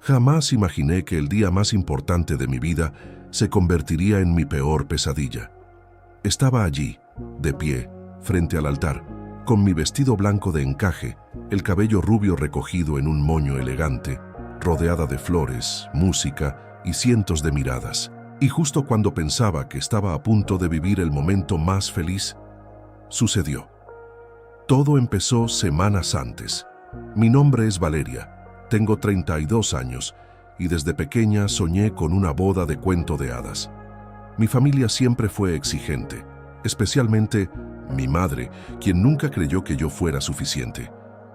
Jamás imaginé que el día más importante de mi vida se convertiría en mi peor pesadilla. Estaba allí, de pie, frente al altar, con mi vestido blanco de encaje, el cabello rubio recogido en un moño elegante, rodeada de flores, música y cientos de miradas. Y justo cuando pensaba que estaba a punto de vivir el momento más feliz, sucedió. Todo empezó semanas antes. Mi nombre es Valeria, tengo 32 años y desde pequeña soñé con una boda de cuento de hadas. Mi familia siempre fue exigente, especialmente mi madre, quien nunca creyó que yo fuera suficiente.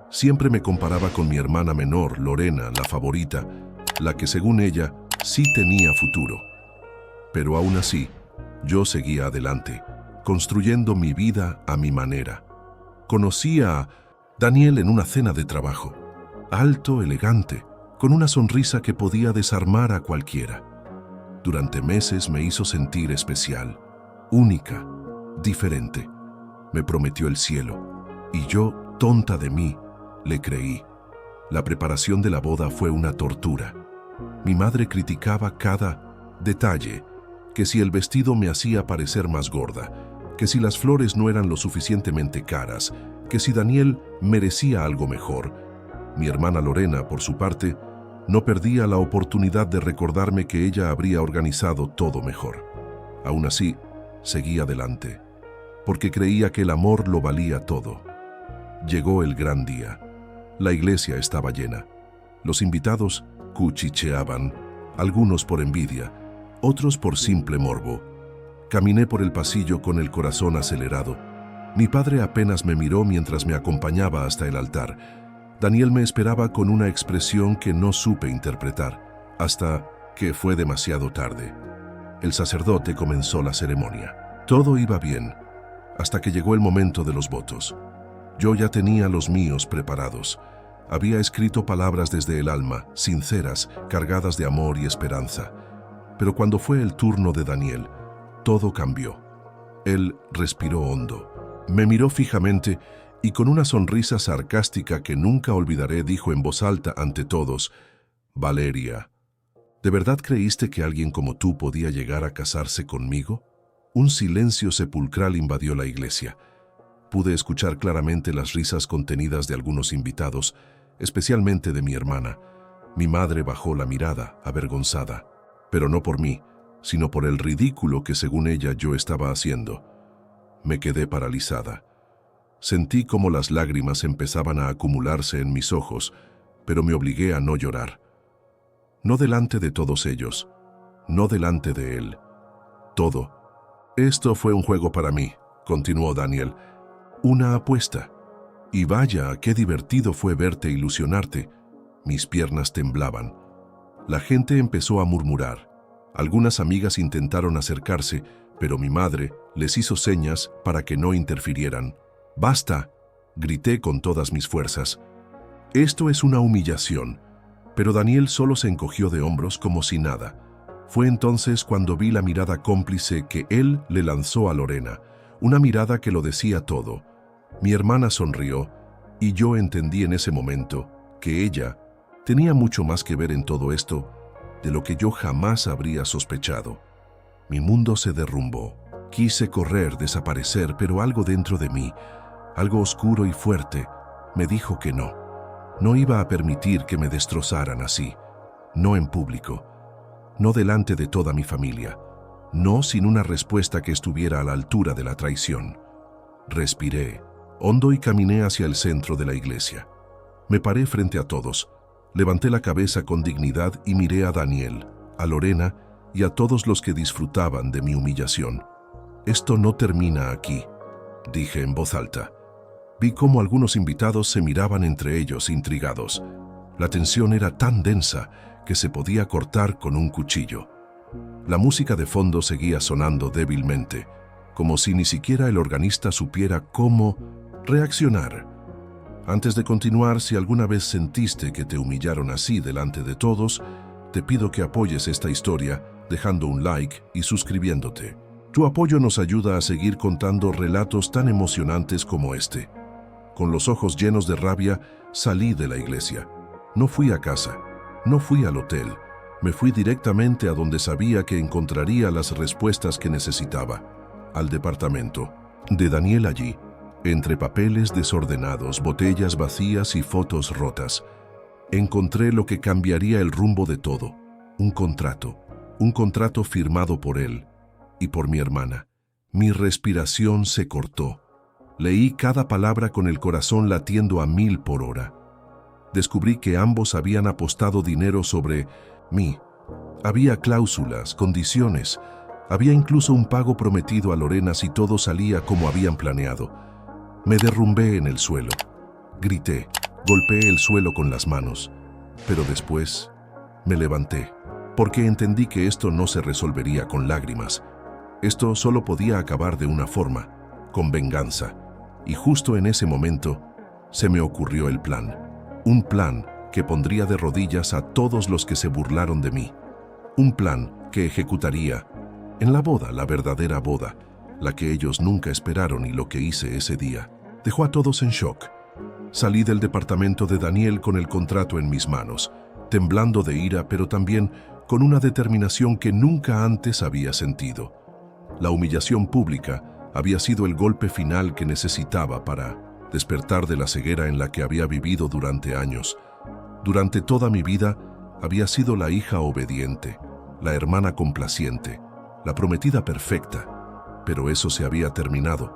Siempre me comparaba con mi hermana menor, Lorena, la favorita, la que según ella sí tenía futuro. Pero aún así, yo seguía adelante, construyendo mi vida a mi manera. Conocí a Daniel en una cena de trabajo, alto, elegante, con una sonrisa que podía desarmar a cualquiera. Durante meses me hizo sentir especial, única, diferente. Me prometió el cielo, y yo, tonta de mí, le creí. La preparación de la boda fue una tortura. Mi madre criticaba cada detalle, que si el vestido me hacía parecer más gorda, que si las flores no eran lo suficientemente caras, que si Daniel merecía algo mejor. Mi hermana Lorena, por su parte, no perdía la oportunidad de recordarme que ella habría organizado todo mejor. Aún así, seguí adelante, porque creía que el amor lo valía todo. Llegó el gran día. La iglesia estaba llena. Los invitados cuchicheaban, algunos por envidia, otros por simple morbo. Caminé por el pasillo con el corazón acelerado. Mi padre apenas me miró mientras me acompañaba hasta el altar. Daniel me esperaba con una expresión que no supe interpretar, hasta que fue demasiado tarde. El sacerdote comenzó la ceremonia. Todo iba bien, hasta que llegó el momento de los votos. Yo ya tenía los míos preparados. Había escrito palabras desde el alma, sinceras, cargadas de amor y esperanza. Pero cuando fue el turno de Daniel, todo cambió. Él respiró hondo, me miró fijamente y con una sonrisa sarcástica que nunca olvidaré dijo en voz alta ante todos: «Valeria, ¿de verdad creíste que alguien como tú podía llegar a casarse conmigo?» Un silencio sepulcral invadió la iglesia. Pude escuchar claramente las risas contenidas de algunos invitados, especialmente de mi hermana. Mi madre bajó la mirada, avergonzada, pero no por mí, sino por el ridículo que según ella yo estaba haciendo. Me quedé paralizada. Sentí como las lágrimas empezaban a acumularse en mis ojos, pero me obligué a no llorar. No delante de todos ellos, no delante de él. Todo. Esto fue un juego para mí, continuó Daniel. Una apuesta. Y vaya, qué divertido fue verte ilusionarte. Mis piernas temblaban. La gente empezó a murmurar. Algunas amigas intentaron acercarse, pero mi madre les hizo señas para que no interfirieran. «¡Basta!», grité con todas mis fuerzas. «Esto es una humillación». Pero Daniel solo se encogió de hombros como si nada. Fue entonces cuando vi la mirada cómplice que él le lanzó a Lorena, una mirada que lo decía todo. Mi hermana sonrió, y yo entendí en ese momento que ella tenía mucho más que ver en todo esto de lo que yo jamás habría sospechado. Mi mundo se derrumbó. Quise correr, desaparecer, pero algo dentro de mí, algo oscuro y fuerte, me dijo que no. No iba a permitir que me destrozaran así. No en público. No delante de toda mi familia. No sin una respuesta que estuviera a la altura de la traición. Respiré hondo y caminé hacia el centro de la iglesia. Me paré frente a todos. Levanté la cabeza con dignidad y miré a Daniel, a Lorena y a todos los que disfrutaban de mi humillación. «Esto no termina aquí», dije en voz alta. Vi cómo algunos invitados se miraban entre ellos intrigados. La tensión era tan densa que se podía cortar con un cuchillo. La música de fondo seguía sonando débilmente, como si ni siquiera el organista supiera cómo reaccionar. Antes de continuar, si alguna vez sentiste que te humillaron así delante de todos, te pido que apoyes esta historia dejando un like y suscribiéndote. Tu apoyo nos ayuda a seguir contando relatos tan emocionantes como este. Con los ojos llenos de rabia, salí de la iglesia. No fui a casa. No fui al hotel, me fui directamente a donde sabía que encontraría las respuestas que necesitaba, al departamento de Daniel. Allí, entre papeles desordenados, botellas vacías y fotos rotas, encontré lo que cambiaría el rumbo de todo, un contrato firmado por él y por mi hermana. Mi respiración se cortó. Leí cada palabra con el corazón latiendo a 1000 por hora. Descubrí que ambos habían apostado dinero sobre mí. Había cláusulas, condiciones, había incluso un pago prometido a Lorena si todo salía como habían planeado. Me derrumbé en el suelo. Grité, golpeé el suelo con las manos, pero después me levanté, porque entendí que esto no se resolvería con lágrimas. Esto solo podía acabar de una forma, con venganza. Y justo en ese momento se me ocurrió el plan. Un plan que pondría de rodillas a todos los que se burlaron de mí. Un plan que ejecutaría en la boda, la verdadera boda, la que ellos nunca esperaron. Y lo que hice ese día dejó a todos en shock. Salí del departamento de Daniel con el contrato en mis manos, temblando de ira, pero también con una determinación que nunca antes había sentido. La humillación pública había sido el golpe final que necesitaba para despertar de la ceguera en la que había vivido durante años. Durante toda mi vida había sido la hija obediente, la hermana complaciente, la prometida perfecta, pero eso se había terminado.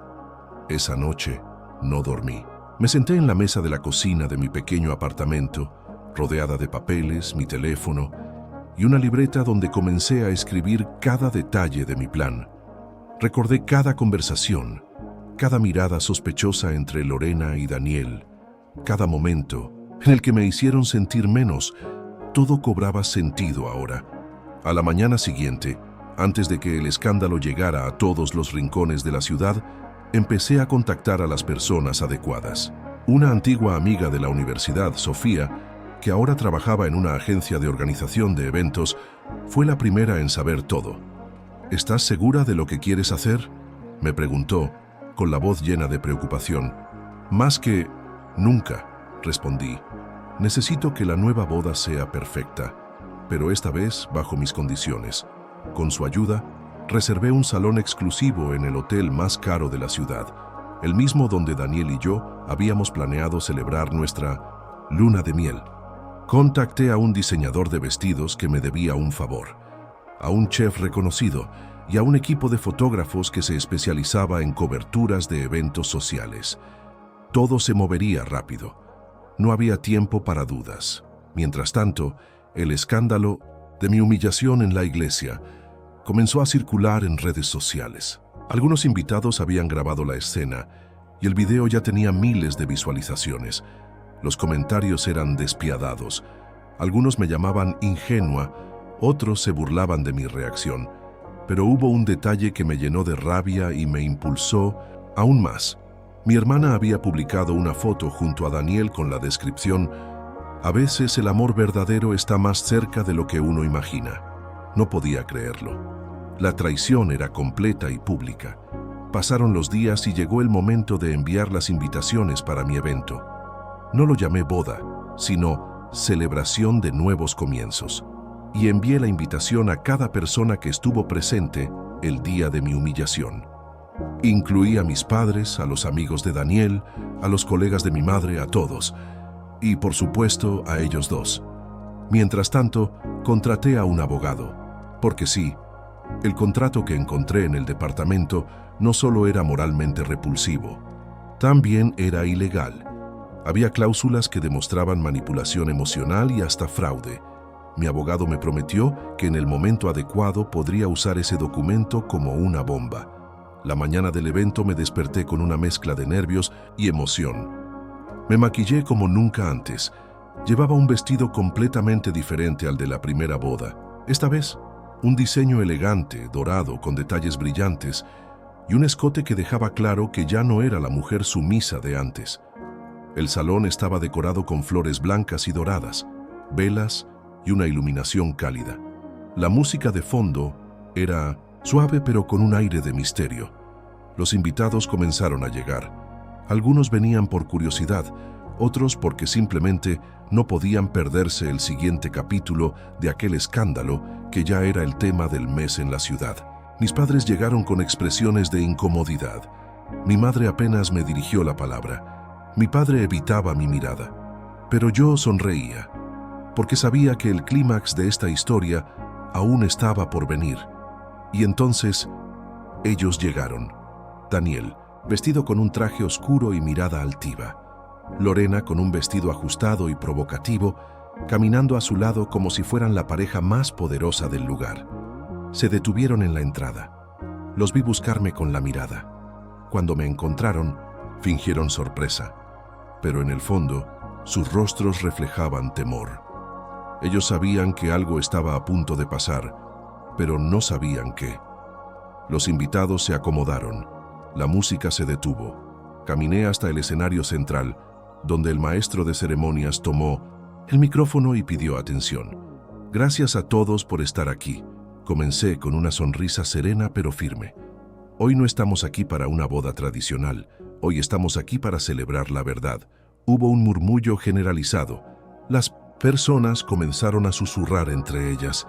Esa noche no dormí. Me senté en la mesa de la cocina de mi pequeño apartamento, rodeada de papeles, mi teléfono y una libreta donde comencé a escribir cada detalle de mi plan. Recordé cada conversación, cada mirada sospechosa entre Lorena y Daniel, cada momento en el que me hicieron sentir menos. Todo cobraba sentido ahora. A la mañana siguiente, antes de que el escándalo llegara a todos los rincones de la ciudad, empecé a contactar a las personas adecuadas. Una antigua amiga de la universidad, Sofía, que ahora trabajaba en una agencia de organización de eventos, fue la primera en saber todo. ¿Estás segura de lo que quieres hacer?, me preguntó, con la voz llena de preocupación. Más que nunca, respondí. Necesito que la nueva boda sea perfecta, pero esta vez bajo mis condiciones. Con su ayuda, reservé un salón exclusivo en el hotel más caro de la ciudad, el mismo donde Daniel y yo habíamos planeado celebrar nuestra luna de miel. Contacté a un diseñador de vestidos que me debía un favor, a un chef reconocido y a un equipo de fotógrafos que se especializaba en coberturas de eventos sociales. Todo se movería rápido. No había tiempo para dudas. Mientras tanto, el escándalo de mi humillación en la iglesia comenzó a circular en redes sociales. Algunos invitados habían grabado la escena y el video ya tenía miles de visualizaciones. Los comentarios eran despiadados. Algunos me llamaban ingenua, otros se burlaban de mi reacción. Pero hubo un detalle que me llenó de rabia y me impulsó aún más. Mi hermana había publicado una foto junto a Daniel con la descripción: "A veces el amor verdadero está más cerca de lo que uno imagina". No podía creerlo. La traición era completa y pública. Pasaron los días y llegó el momento de enviar las invitaciones para mi evento. No lo llamé boda, sino celebración de nuevos comienzos. Y envié la invitación a cada persona que estuvo presente el día de mi humillación. Incluí a mis padres, a los amigos de Daniel, a los colegas de mi madre, a todos. Y por supuesto a ellos dos. Mientras tanto, contraté a un abogado. Porque sí, el contrato que encontré en el departamento no solo era moralmente repulsivo, también era ilegal. Había cláusulas que demostraban manipulación emocional y hasta fraude. Mi abogado me prometió que en el momento adecuado podría usar ese documento como una bomba. La mañana del evento me desperté con una mezcla de nervios y emoción. Me maquillé como nunca antes. Llevaba un vestido completamente diferente al de la primera boda. Esta vez, un diseño elegante, dorado, con detalles brillantes, y un escote que dejaba claro que ya no era la mujer sumisa de antes. El salón estaba decorado con flores blancas y doradas, velas y una iluminación cálida. La música de fondo era suave pero con un aire de misterio. Los invitados comenzaron a llegar. Algunos venían por curiosidad, otros porque simplemente no podían perderse el siguiente capítulo de aquel escándalo que ya era el tema del mes en la ciudad. Mis padres llegaron con expresiones de incomodidad. Mi madre apenas me dirigió la palabra. Mi padre evitaba mi mirada. Pero yo sonreía, porque sabía que el clímax de esta historia aún estaba por venir. Y entonces, ellos llegaron. Daniel, vestido con un traje oscuro y mirada altiva. Lorena, con un vestido ajustado y provocativo, caminando a su lado como si fueran la pareja más poderosa del lugar. Se detuvieron en la entrada. Los vi buscarme con la mirada. Cuando me encontraron, fingieron sorpresa, pero en el fondo, sus rostros reflejaban temor. Ellos sabían que algo estaba a punto de pasar, pero no sabían qué. Los invitados se acomodaron. La música se detuvo. Caminé hasta el escenario central, donde el maestro de ceremonias tomó el micrófono y pidió atención. Gracias a todos por estar aquí. Comencé con una sonrisa serena pero firme. Hoy no estamos aquí para una boda tradicional. Hoy estamos aquí para celebrar la verdad. Hubo un murmullo generalizado. Las personas comenzaron a susurrar entre ellas.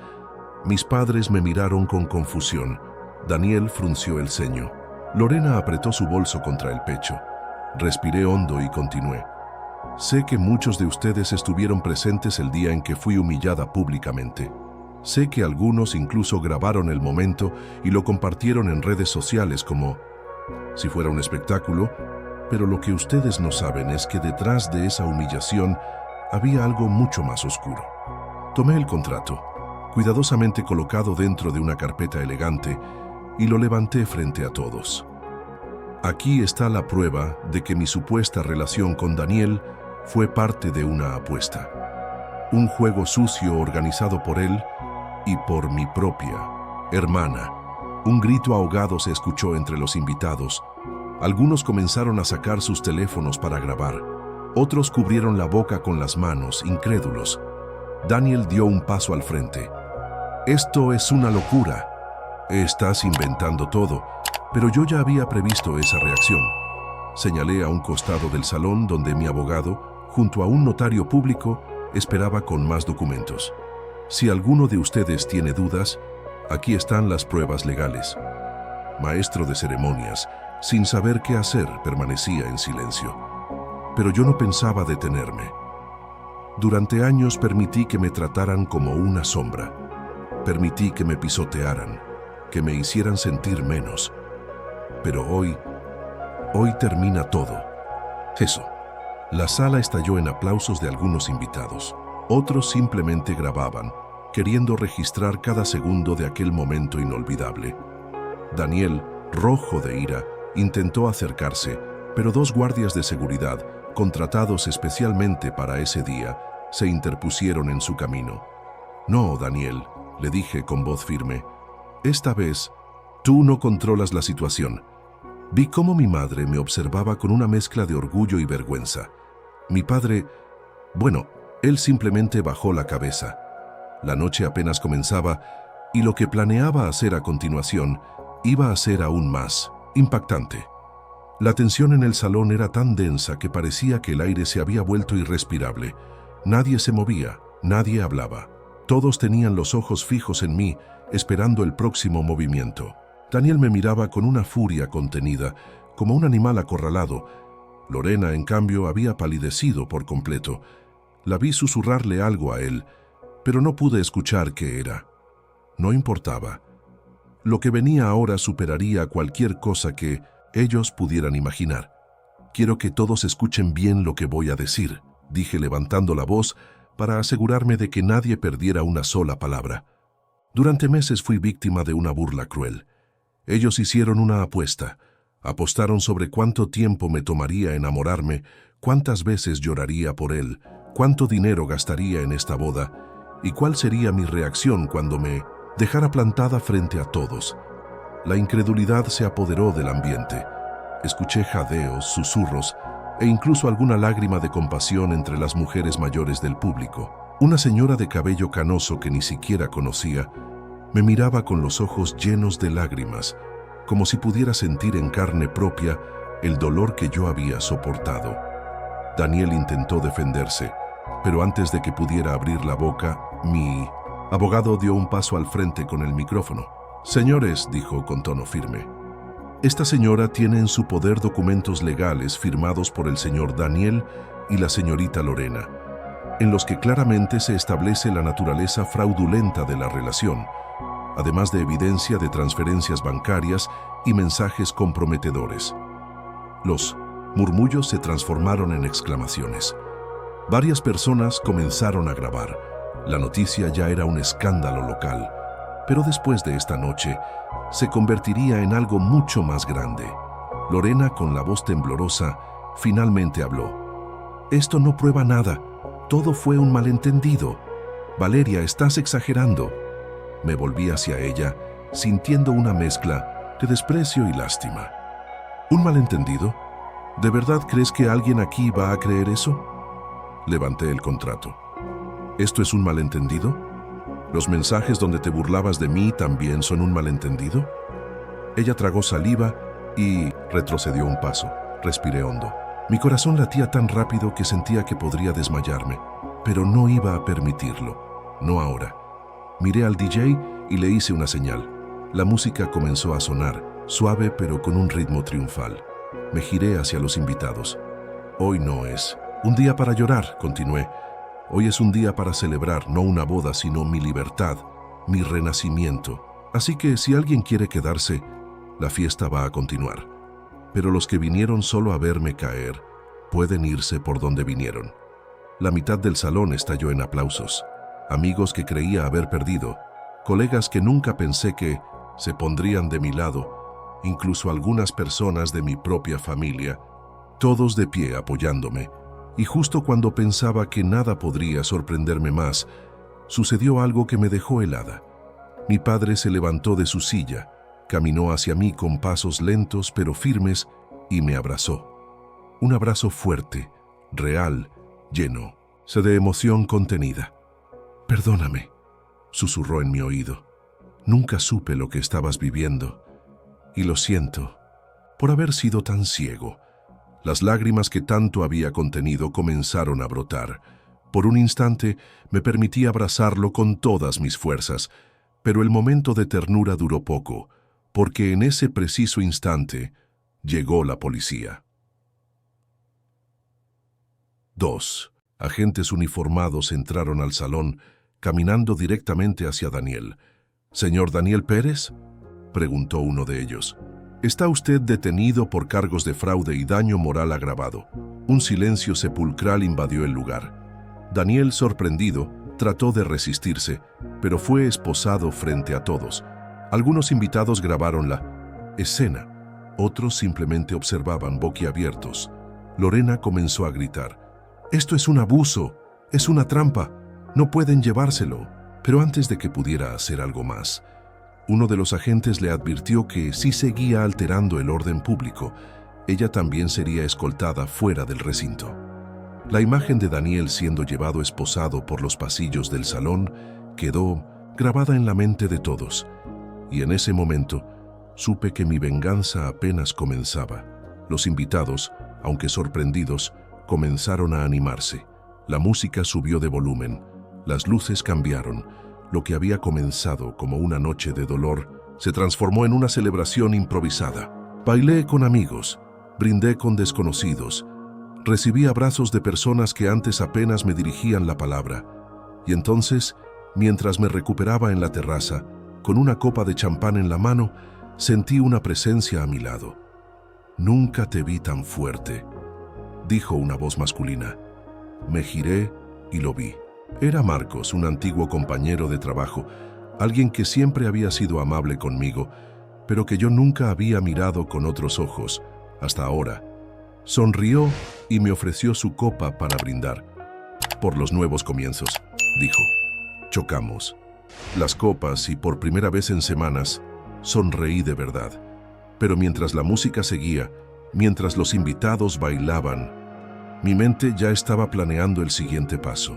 Mis padres me miraron con confusión. Daniel frunció el ceño. Lorena apretó su bolso contra el pecho. Respiré hondo y continué. Sé que muchos de ustedes estuvieron presentes el día en que fui humillada públicamente. Sé que algunos incluso grabaron el momento y lo compartieron en redes sociales como si fuera un espectáculo, pero lo que ustedes no saben es que detrás de esa humillación había algo mucho más oscuro. Tomé el contrato, cuidadosamente colocado dentro de una carpeta elegante, y lo levanté frente a todos. Aquí está la prueba de que mi supuesta relación con Daniel fue parte de una apuesta. Un juego sucio organizado por él y por mi propia hermana. Un grito ahogado se escuchó entre los invitados. Algunos comenzaron a sacar sus teléfonos para grabar. Otros cubrieron la boca con las manos, incrédulos. Daniel dio un paso al frente. Esto es una locura. Estás inventando todo. Pero yo ya había previsto esa reacción. Señalé a un costado del salón donde mi abogado, junto a un notario público, esperaba con más documentos. Si alguno de ustedes tiene dudas, aquí están las pruebas legales. Maestro de ceremonias, sin saber qué hacer, permanecía en silencio. Pero yo no pensaba detenerme. Durante años permití que me trataran como una sombra. Permití que me pisotearan, que me hicieran sentir menos. Pero hoy termina todo. Eso. La sala estalló en aplausos de algunos invitados. Otros simplemente grababan, queriendo registrar cada segundo de aquel momento inolvidable. Daniel, rojo de ira, intentó acercarse, pero dos guardias de seguridad, contratados especialmente para ese día, se interpusieron en su camino. No, Daniel, le dije con voz firme. Esta vez, tú no controlas la situación. Vi cómo mi madre me observaba con una mezcla de orgullo y vergüenza. Mi padre, bueno, él simplemente bajó la cabeza. La noche apenas comenzaba y lo que planeaba hacer a continuación iba a ser aún más impactante. La tensión en el salón era tan densa que parecía que el aire se había vuelto irrespirable. Nadie se movía, nadie hablaba. Todos tenían los ojos fijos en mí, esperando el próximo movimiento. Daniel me miraba con una furia contenida, como un animal acorralado. Lorena, en cambio, había palidecido por completo. La vi susurrarle algo a él, pero no pude escuchar qué era. No importaba. Lo que venía ahora superaría cualquier cosa que ellos pudieran imaginar. Quiero que todos escuchen bien lo que voy a decir, dije levantando la voz para asegurarme de que nadie perdiera una sola palabra. Durante meses fui víctima de una burla cruel. Ellos hicieron una apuesta. Apostaron sobre cuánto tiempo me tomaría enamorarme, cuántas veces lloraría por él, cuánto dinero gastaría en esta boda y cuál sería mi reacción cuando me dejara plantada frente a todos. La incredulidad se apoderó del ambiente. Escuché jadeos, susurros e incluso alguna lágrima de compasión entre las mujeres mayores del público. Una señora de cabello canoso que ni siquiera conocía me miraba con los ojos llenos de lágrimas, como si pudiera sentir en carne propia el dolor que yo había soportado. Daniel intentó defenderse, pero antes de que pudiera abrir la boca, mi abogado dio un paso al frente con el micrófono. «Señores», dijo con tono firme, «esta señora tiene en su poder documentos legales firmados por el señor Daniel y la señorita Lorena, en los que claramente se establece la naturaleza fraudulenta de la relación, además de evidencia de transferencias bancarias y mensajes comprometedores». Los murmullos se transformaron en exclamaciones. Varias personas comenzaron a grabar. La noticia ya era un escándalo local, pero después de esta noche se convertiría en algo mucho más grande. Lorena, con la voz temblorosa, finalmente habló. «Esto no prueba nada. Todo fue un malentendido. Valeria, estás exagerando». Me volví hacia ella, sintiendo una mezcla de desprecio y lástima. «¿Un malentendido? ¿De verdad crees que alguien aquí va a creer eso?» Levanté el contrato. ¿Esto es un malentendido? ¿Los mensajes donde te burlabas de mí también son un malentendido? Ella tragó saliva y retrocedió un paso. Respiré hondo. Mi corazón latía tan rápido que sentía que podría desmayarme, pero no iba a permitirlo. No ahora. Miré al DJ y le hice una señal. La música comenzó a sonar, suave pero con un ritmo triunfal. Me giré hacia los invitados. «Hoy no es un día para llorar», continué. «Hoy es un día para celebrar, no una boda, sino mi libertad, mi renacimiento. Así que si alguien quiere quedarse, la fiesta va a continuar. Pero los que vinieron solo a verme caer, pueden irse por donde vinieron». La mitad del salón estalló en aplausos. Amigos que creía haber perdido, colegas que nunca pensé que se pondrían de mi lado, incluso algunas personas de mi propia familia, todos de pie apoyándome. Y justo cuando pensaba que nada podría sorprenderme más, sucedió algo que me dejó helada. Mi padre se levantó de su silla, caminó hacia mí con pasos lentos pero firmes y me abrazó. Un abrazo fuerte, real, lleno de emoción contenida. «Perdóname», susurró en mi oído. «Nunca supe lo que estabas viviendo. Y lo siento por haber sido tan ciego». Las lágrimas que tanto había contenido comenzaron a brotar. Por un instante me permití abrazarlo con todas mis fuerzas, pero el momento de ternura duró poco, porque en ese preciso instante llegó la policía. 2. Agentes uniformados entraron al salón, caminando directamente hacia Daniel. «¿Señor Daniel Pérez?», preguntó uno de ellos. «Está usted detenido por cargos de fraude y daño moral agravado». Un silencio sepulcral invadió el lugar. Daniel, sorprendido, trató de resistirse, pero fue esposado frente a todos. Algunos invitados grabaron la escena, otros simplemente observaban boquiabiertos. Lorena comenzó a gritar: «Esto es un abuso, es una trampa, no pueden llevárselo». Pero antes de que pudiera hacer algo más, uno de los agentes le advirtió que si seguía alterando el orden público, ella también sería escoltada fuera del recinto. La imagen de Daniel siendo llevado esposado por los pasillos del salón quedó grabada en la mente de todos, y en ese momento supe que mi venganza apenas comenzaba. Los invitados, aunque sorprendidos, comenzaron a animarse. La música subió de volumen, las luces cambiaron. Lo que había comenzado como una noche de dolor se transformó en una celebración improvisada. Bailé con amigos, brindé con desconocidos, recibí abrazos de personas que antes apenas me dirigían la palabra. Y entonces, mientras me recuperaba en la terraza, con una copa de champán en la mano, sentí una presencia a mi lado. «Nunca te vi tan fuerte», dijo una voz masculina. Me giré y lo vi. Era Marcos, un antiguo compañero de trabajo, alguien que siempre había sido amable conmigo, pero que yo nunca había mirado con otros ojos, hasta ahora. Sonrió y me ofreció su copa para brindar. «Por los nuevos comienzos», dijo. Chocamos las copas y por primera vez en semanas sonreí de verdad. Pero mientras la música seguía, mientras los invitados bailaban, mi mente ya estaba planeando el siguiente paso.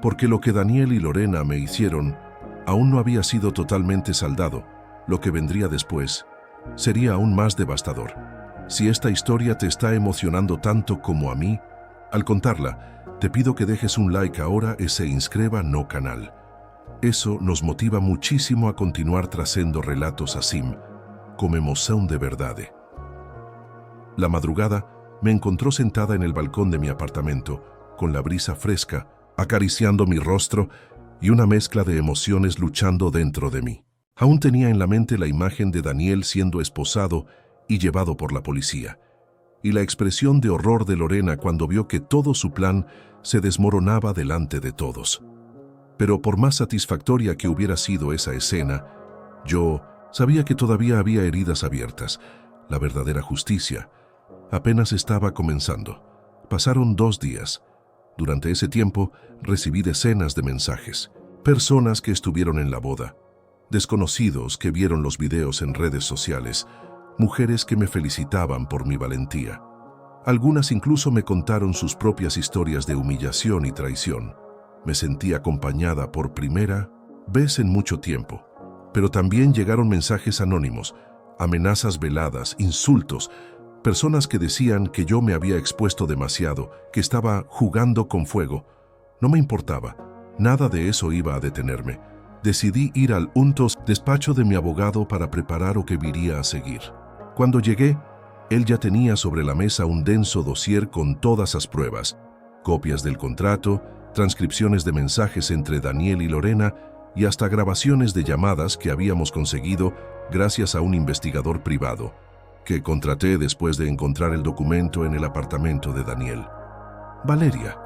Porque lo que Daniel y Lorena me hicieron aún no había sido totalmente saldado. Lo que vendría después sería aún más devastador. Si esta historia te está emocionando tanto como a mí, Al contarla, te pido que dejes un like ahora e se inscriba no canal. Eso nos motiva muchísimo a continuar trazando relatos así, como emoción de verdad. La madrugada me encontró sentada en el balcón de mi apartamento, con la brisa fresca, acariciando mi rostro y una mezcla de emociones luchando dentro de mí. Aún tenía en la mente la imagen de Daniel siendo esposado y llevado por la policía, y la expresión de horror de Lorena cuando vio que todo su plan se desmoronaba delante de todos. Pero por más satisfactoria que hubiera sido esa escena, yo sabía que todavía había heridas abiertas. La verdadera justicia apenas estaba comenzando. Pasaron 2 días. Durante ese tiempo recibí decenas de mensajes. Personas que estuvieron en la boda, desconocidos que vieron los videos en redes sociales, mujeres que me felicitaban por mi valentía. Algunas incluso me contaron sus propias historias de humillación y traición. Me sentí acompañada por primera vez en mucho tiempo. Pero también llegaron mensajes anónimos, amenazas veladas, insultos, personas que decían que yo me había expuesto demasiado, que estaba jugando con fuego. No me importaba, nada de eso iba a detenerme. Decidí ir al despacho de mi abogado para preparar lo que iría a seguir. Cuando llegué, él ya tenía sobre la mesa un denso dossier con todas las pruebas, copias del contrato, transcripciones de mensajes entre Daniel y Lorena y hasta grabaciones de llamadas que habíamos conseguido gracias a un investigador privado, que contraté después de encontrar el documento en el apartamento de Daniel. «Valeria»,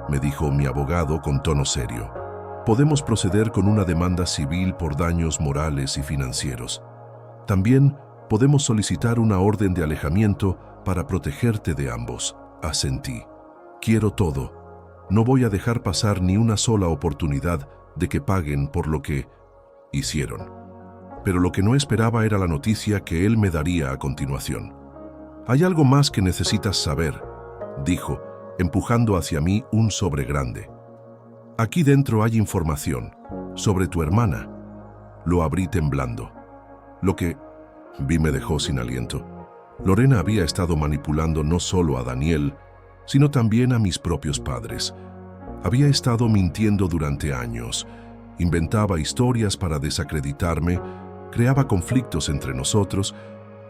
me dijo mi abogado con tono serio, «podemos proceder con una demanda civil por daños morales y financieros. También podemos solicitar una orden de alejamiento para protegerte de ambos». Asentí. «Quiero todo. No voy a dejar pasar ni una sola oportunidad de que paguen por lo que hicieron». Pero lo que no esperaba era la noticia que él me daría a continuación. «Hay algo más que necesitas saber», dijo, empujando hacia mí un sobre grande. «Aquí dentro hay información sobre tu hermana». Lo abrí temblando. Lo que vi me dejó sin aliento. Lorena había estado manipulando no solo a Daniel, sino también a mis propios padres. Había estado mintiendo durante años, inventaba historias para desacreditarme, creaba conflictos entre nosotros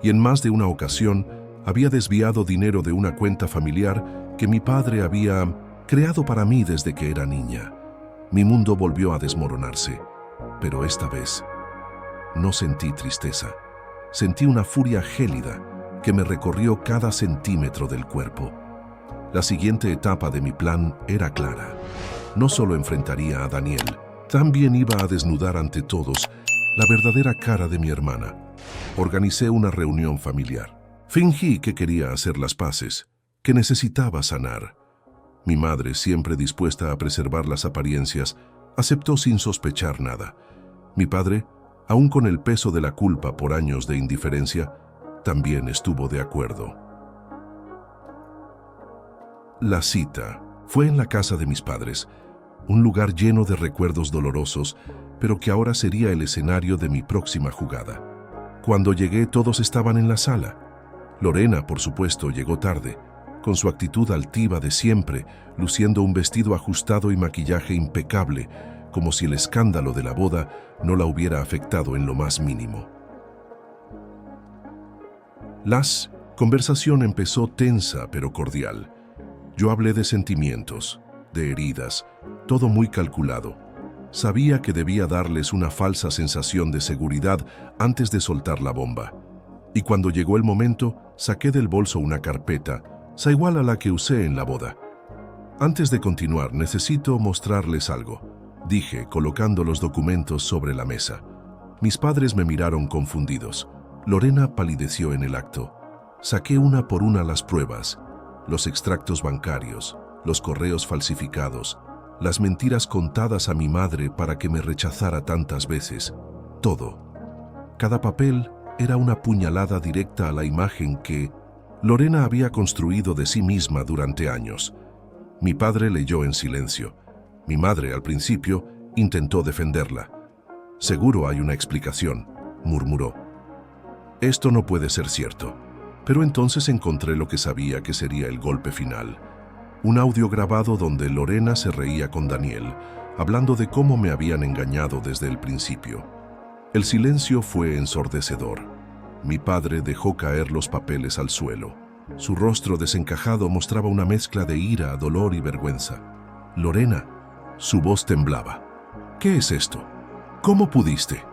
y en más de una ocasión había desviado dinero de una cuenta familiar que mi padre había creado para mí desde que era niña. Mi mundo volvió a desmoronarse, pero esta vez no sentí tristeza. Sentí una furia gélida que me recorrió cada centímetro del cuerpo. La siguiente etapa de mi plan era clara. No solo enfrentaría a Daniel, también iba a desnudar ante todos la verdadera cara de mi hermana. Organicé una reunión familiar. Fingí que quería hacer las paces, que necesitaba sanar. Mi madre, siempre dispuesta a preservar las apariencias, aceptó sin sospechar nada. Mi padre, aún con el peso de la culpa por años de indiferencia, también estuvo de acuerdo. La cita fue en la casa de mis padres, un lugar lleno de recuerdos dolorosos, pero que ahora sería el escenario de mi próxima jugada. Cuando llegué, todos estaban en la sala. Lorena, por supuesto, llegó tarde, con su actitud altiva de siempre, luciendo un vestido ajustado y maquillaje impecable, como si el escándalo de la boda no la hubiera afectado en lo más mínimo. La conversación empezó tensa pero cordial. Yo hablé de sentimientos, de heridas, todo muy calculado. Sabía que debía darles una falsa sensación de seguridad antes de soltar la bomba. Y cuando llegó el momento, saqué del bolso una carpeta, igual a la que usé en la boda. «Antes de continuar, necesito mostrarles algo», dije, colocando los documentos sobre la mesa. Mis padres me miraron confundidos. Lorena palideció en el acto. Saqué una por una las pruebas, los extractos bancarios, los correos falsificados, las mentiras contadas a mi madre para que me rechazara tantas veces. Todo. Cada papel era una puñalada directa a la imagen que Lorena había construido de sí misma durante años. Mi padre leyó en silencio. Mi madre, al principio, intentó defenderla. «Seguro hay una explicación», murmuró. «Esto no puede ser cierto». Pero entonces encontré lo que sabía que sería el golpe final. Un audio grabado donde Lorena se reía con Daniel, hablando de cómo me habían engañado desde el principio. El silencio fue ensordecedor. Mi padre dejó caer los papeles al suelo. Su rostro desencajado mostraba una mezcla de ira, dolor y vergüenza. Lorena, su voz temblaba. ¿Qué es esto? ¿Cómo pudiste?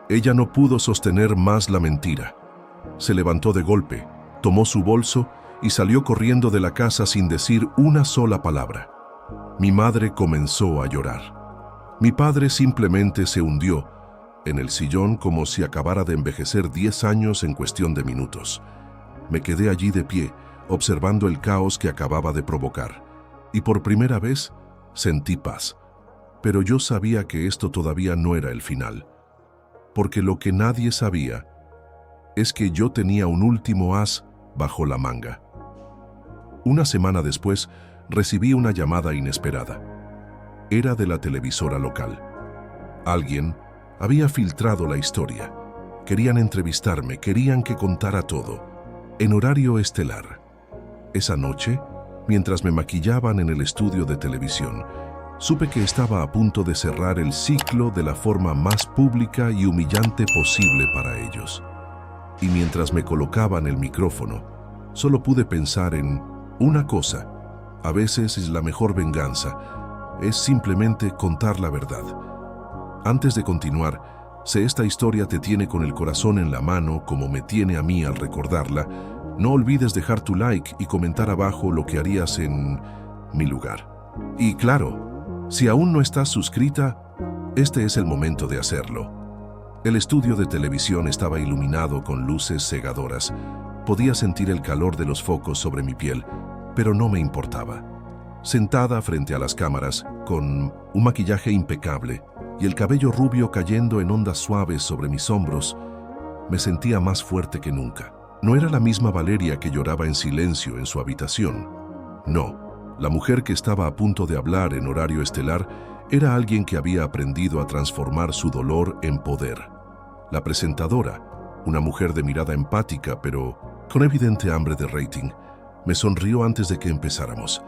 Ella no pudo sostener más la mentira. Se levantó de golpe, tomó su bolso y salió corriendo de la casa sin decir una sola palabra. Mi madre comenzó a llorar. Mi padre simplemente se hundió en el sillón como si acabara de envejecer 10 años en cuestión de minutos. Me quedé allí de pie, observando el caos que acababa de provocar, y por primera vez sentí paz. Pero yo sabía que esto todavía no era el final, porque lo que nadie sabía es que yo tenía un último as bajo la manga. Una semana después, recibí una llamada inesperada. Era de la televisora local. Alguien había filtrado la historia. Querían entrevistarme, querían que contara todo, en horario estelar. Esa noche, mientras me maquillaban en el estudio de televisión, supe que estaba a punto de cerrar el ciclo de la forma más pública y humillante posible para ellos. Y mientras me colocaban el micrófono, solo pude pensar en una cosa. A veces es la mejor venganza, es simplemente contar la verdad. Antes de continuar, si esta historia te tiene con el corazón en la mano como me tiene a mí al recordarla, no olvides dejar tu like y comentar abajo lo que harías en mi lugar. Y claro, si aún no estás suscrita, este es el momento de hacerlo. El estudio de televisión estaba iluminado con luces cegadoras. Podía sentir el calor de los focos sobre mi piel, pero no me importaba. Sentada frente a las cámaras, con un maquillaje impecable y el cabello rubio cayendo en ondas suaves sobre mis hombros, me sentía más fuerte que nunca. No era la misma Valeria que lloraba en silencio en su habitación. No, la mujer que estaba a punto de hablar en horario estelar era alguien que había aprendido a transformar su dolor en poder. La presentadora, una mujer de mirada empática pero con evidente hambre de rating, me sonrió antes de que empezáramos.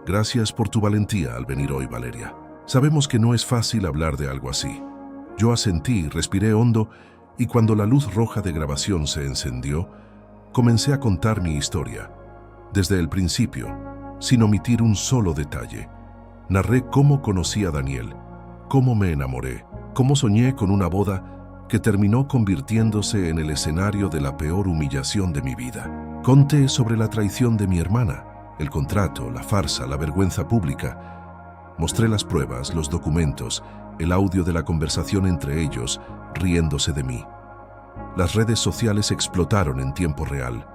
Gracias por tu valentía al venir hoy, Valeria. Sabemos que no es fácil hablar de algo así. Yo asentí, respiré hondo y cuando la luz roja de grabación se encendió, comencé a contar mi historia. Desde el principio, sin omitir un solo detalle. Narré cómo conocí a Daniel, cómo me enamoré, cómo soñé con una boda que terminó convirtiéndose en el escenario de la peor humillación de mi vida. Conté sobre la traición de mi hermana, el contrato, la farsa, la vergüenza pública. Mostré las pruebas, los documentos, el audio de la conversación entre ellos, riéndose de mí. Las redes sociales explotaron en tiempo real.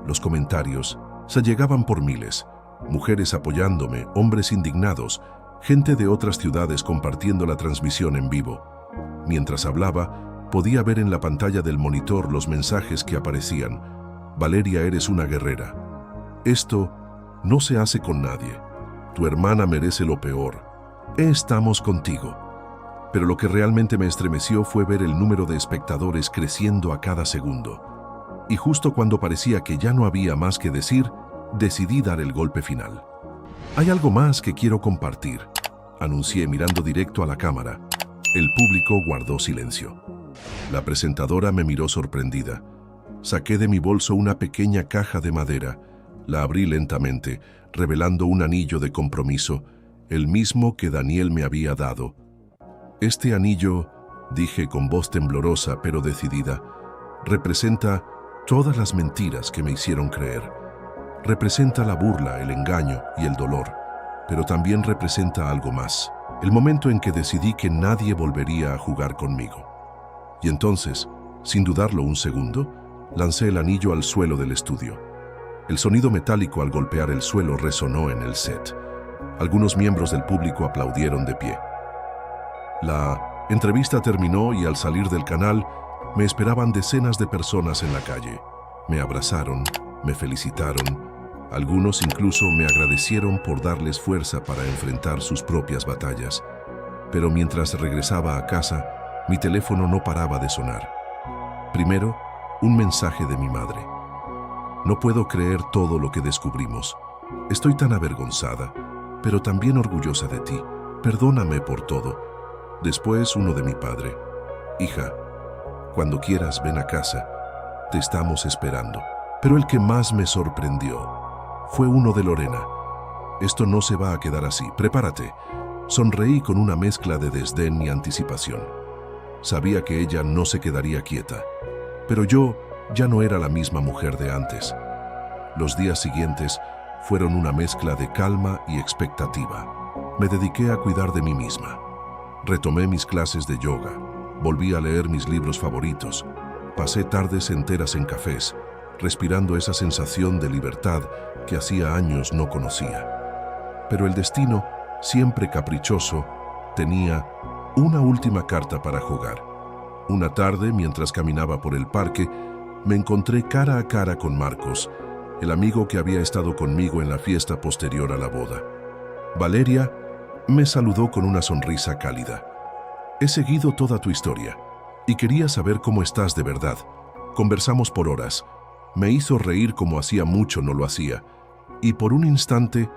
Los comentarios se llegaban por miles. Mujeres apoyándome, hombres indignados, gente de otras ciudades compartiendo la transmisión en vivo. Mientras hablaba, podía ver en la pantalla del monitor los mensajes que aparecían. Valeria, eres una guerrera. Esto no se hace con nadie. Tu hermana merece lo peor. Estamos contigo. Pero lo que realmente me estremeció fue ver el número de espectadores creciendo a cada segundo. Y justo cuando parecía que ya no había más que decir, decidí dar el golpe final. Hay algo más que quiero compartir, anuncié mirando directo a la cámara. El público guardó silencio. La presentadora me miró sorprendida. Saqué de mi bolso una pequeña caja de madera. La abrí lentamente, revelando un anillo de compromiso, el mismo que Daniel me había dado. Este anillo, dije con voz temblorosa pero decidida, representa todas las mentiras que me hicieron creer. Representa la burla, el engaño y el dolor, pero también representa algo más. El momento en que decidí que nadie volvería a jugar conmigo. Y entonces, sin dudarlo un segundo, lancé el anillo al suelo del estudio. El sonido metálico al golpear el suelo resonó en el set. Algunos miembros del público aplaudieron de pie. La entrevista terminó y al salir del canal, me esperaban decenas de personas en la calle. Me abrazaron, me felicitaron. Algunos incluso me agradecieron por darles fuerza para enfrentar sus propias batallas. Pero mientras regresaba a casa, mi teléfono no paraba de sonar. Primero, un mensaje de mi madre. No puedo creer todo lo que descubrimos. Estoy tan avergonzada, pero también orgullosa de ti. Perdóname por todo. Después uno de mi padre. Hija, cuando quieras ven a casa. Te estamos esperando. Pero el que más me sorprendió fue uno de Lorena. Esto no se va a quedar así. Prepárate. Sonreí con una mezcla de desdén y anticipación. Sabía que ella no se quedaría quieta. Pero yo ya no era la misma mujer de antes. Los días siguientes fueron una mezcla de calma y expectativa. Me dediqué a cuidar de mí misma. Retomé mis clases de yoga. Volví a leer mis libros favoritos. Pasé tardes enteras en cafés, respirando esa sensación de libertad que hacía años no conocía. Pero el destino, siempre caprichoso, tenía una última carta para jugar. Una tarde, mientras caminaba por el parque, me encontré cara a cara con Marcos, el amigo que había estado conmigo en la fiesta posterior a la boda. Valeria me saludó con una sonrisa cálida. He seguido toda tu historia y quería saber cómo estás de verdad. Conversamos por horas. Me hizo reír como hacía mucho no lo hacía. Y por un instante,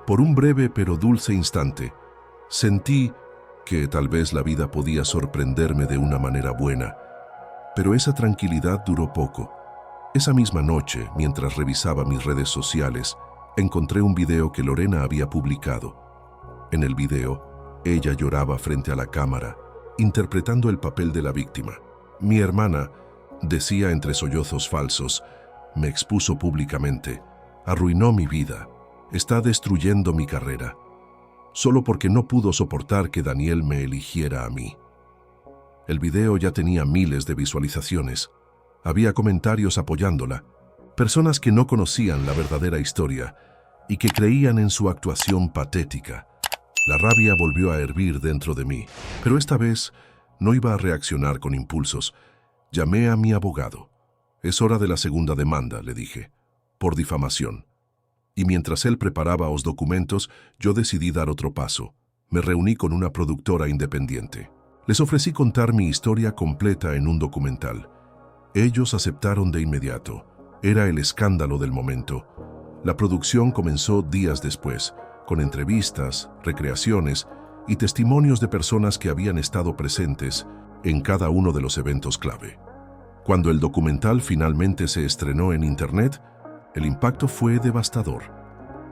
por un breve pero dulce instante, sentí que tal vez la vida podía sorprenderme de una manera buena. Pero esa tranquilidad duró poco. Esa misma noche, mientras revisaba mis redes sociales, encontré un video que Lorena había publicado. En el video, ella lloraba frente a la cámara, interpretando el papel de la víctima. Mi hermana, decía entre sollozos falsos, me expuso públicamente, arruinó mi vida, está destruyendo mi carrera, solo porque no pudo soportar que Daniel me eligiera a mí. El video ya tenía miles de visualizaciones. Había comentarios apoyándola, personas que no conocían la verdadera historia y que creían en su actuación patética. La rabia volvió a hervir dentro de mí, pero esta vez no iba a reaccionar con impulsos. Llamé a mi abogado. Es hora de la segunda demanda, le dije, por difamación. Y mientras él preparaba los documentos, yo decidí dar otro paso. Me reuní con una productora independiente. Les ofrecí contar mi historia completa en un documental. Ellos aceptaron de inmediato. Era el escándalo del momento. La producción comenzó días después, con entrevistas, recreaciones y testimonios de personas que habían estado presentes en cada uno de los eventos clave. Cuando el documental finalmente se estrenó en Internet, el impacto fue devastador.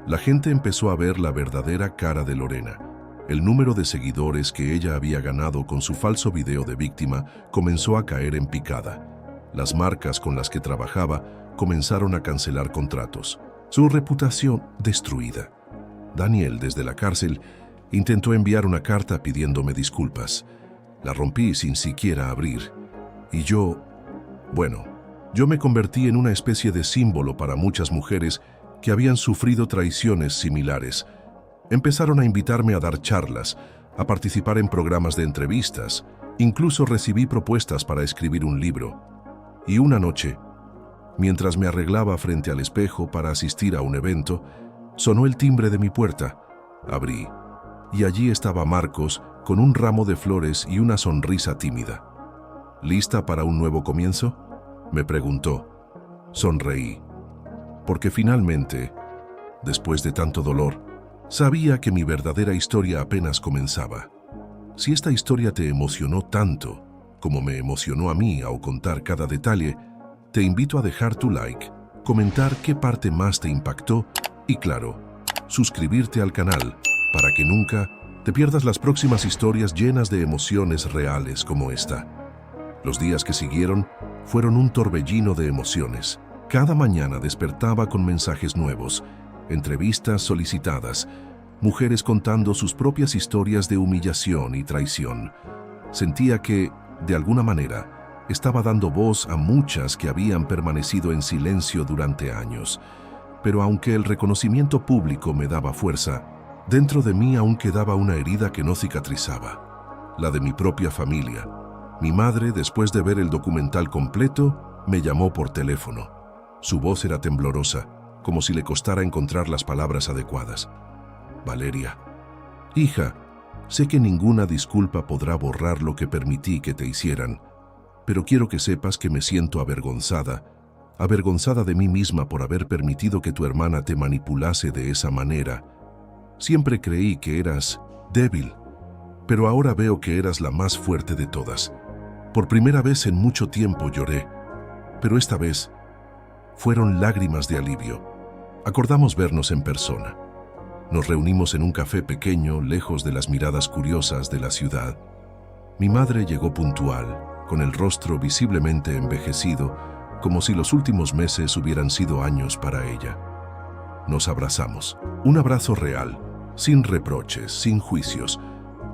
La gente empezó a ver la verdadera cara de Lorena. El número de seguidores que ella había ganado con su falso video de víctima comenzó a caer en picada. Las marcas con las que trabajaba comenzaron a cancelar contratos. Su reputación destruida. Daniel, desde la cárcel, intentó enviar una carta pidiéndome disculpas. La rompí sin siquiera abrir. Y yo me convertí en una especie de símbolo para muchas mujeres que habían sufrido traiciones similares. Empezaron a invitarme a dar charlas, a participar en programas de entrevistas. Incluso recibí propuestas para escribir un libro. Y una noche, mientras me arreglaba frente al espejo para asistir a un evento, sonó el timbre de mi puerta. Abrí, y allí estaba Marcos con un ramo de flores y una sonrisa tímida. ¿Lista para un nuevo comienzo?, me preguntó. Sonreí, porque finalmente, después de tanto dolor, sabía que mi verdadera historia apenas comenzaba. Si esta historia te emocionó tanto como me emocionó a mí al contar cada detalle, te invito a dejar tu like, comentar qué parte más te impactó y, claro, suscribirte al canal para que nunca te pierdas las próximas historias llenas de emociones reales como esta. Los días que siguieron fueron un torbellino de emociones. Cada mañana despertaba con mensajes nuevos, entrevistas solicitadas, mujeres contando sus propias historias de humillación y traición. Sentía que, de alguna manera, estaba dando voz a muchas que habían permanecido en silencio durante años. Pero aunque el reconocimiento público me daba fuerza, dentro de mí aún quedaba una herida que no cicatrizaba, la de mi propia familia. Mi madre, después de ver el documental completo, me llamó por teléfono. Su voz era temblorosa, como si le costara encontrar las palabras adecuadas. Valeria, hija, sé que ninguna disculpa podrá borrar lo que permití que te hicieran, pero quiero que sepas que me siento avergonzada avergonzada de mí misma por haber permitido que tu hermana te manipulase de esa manera. Siempre creí que eras débil, pero ahora veo que eras la más fuerte de todas. Por primera vez en mucho tiempo lloré, pero esta vez fueron lágrimas de alivio. Acordamos vernos en persona. Nos reunimos en un café pequeño, lejos de las miradas curiosas de la ciudad. Mi madre llegó puntual, con el rostro visiblemente envejecido, como si los últimos meses hubieran sido años para ella. Nos abrazamos. Un abrazo real, sin reproches, sin juicios.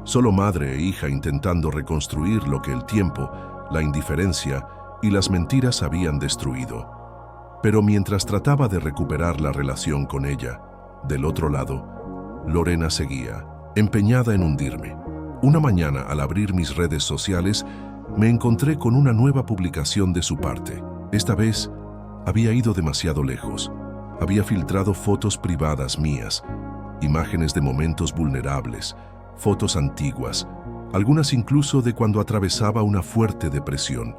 Solo madre e hija intentando reconstruir lo que el tiempo, la indiferencia y las mentiras habían destruido. Pero mientras trataba de recuperar la relación con ella, del otro lado, Lorena seguía, empeñada en hundirme. Una mañana, al abrir mis redes sociales, me encontré con una nueva publicación de su parte. Esta vez, había ido demasiado lejos. Había filtrado fotos privadas mías, imágenes de momentos vulnerables, fotos antiguas, algunas incluso de cuando atravesaba una fuerte depresión.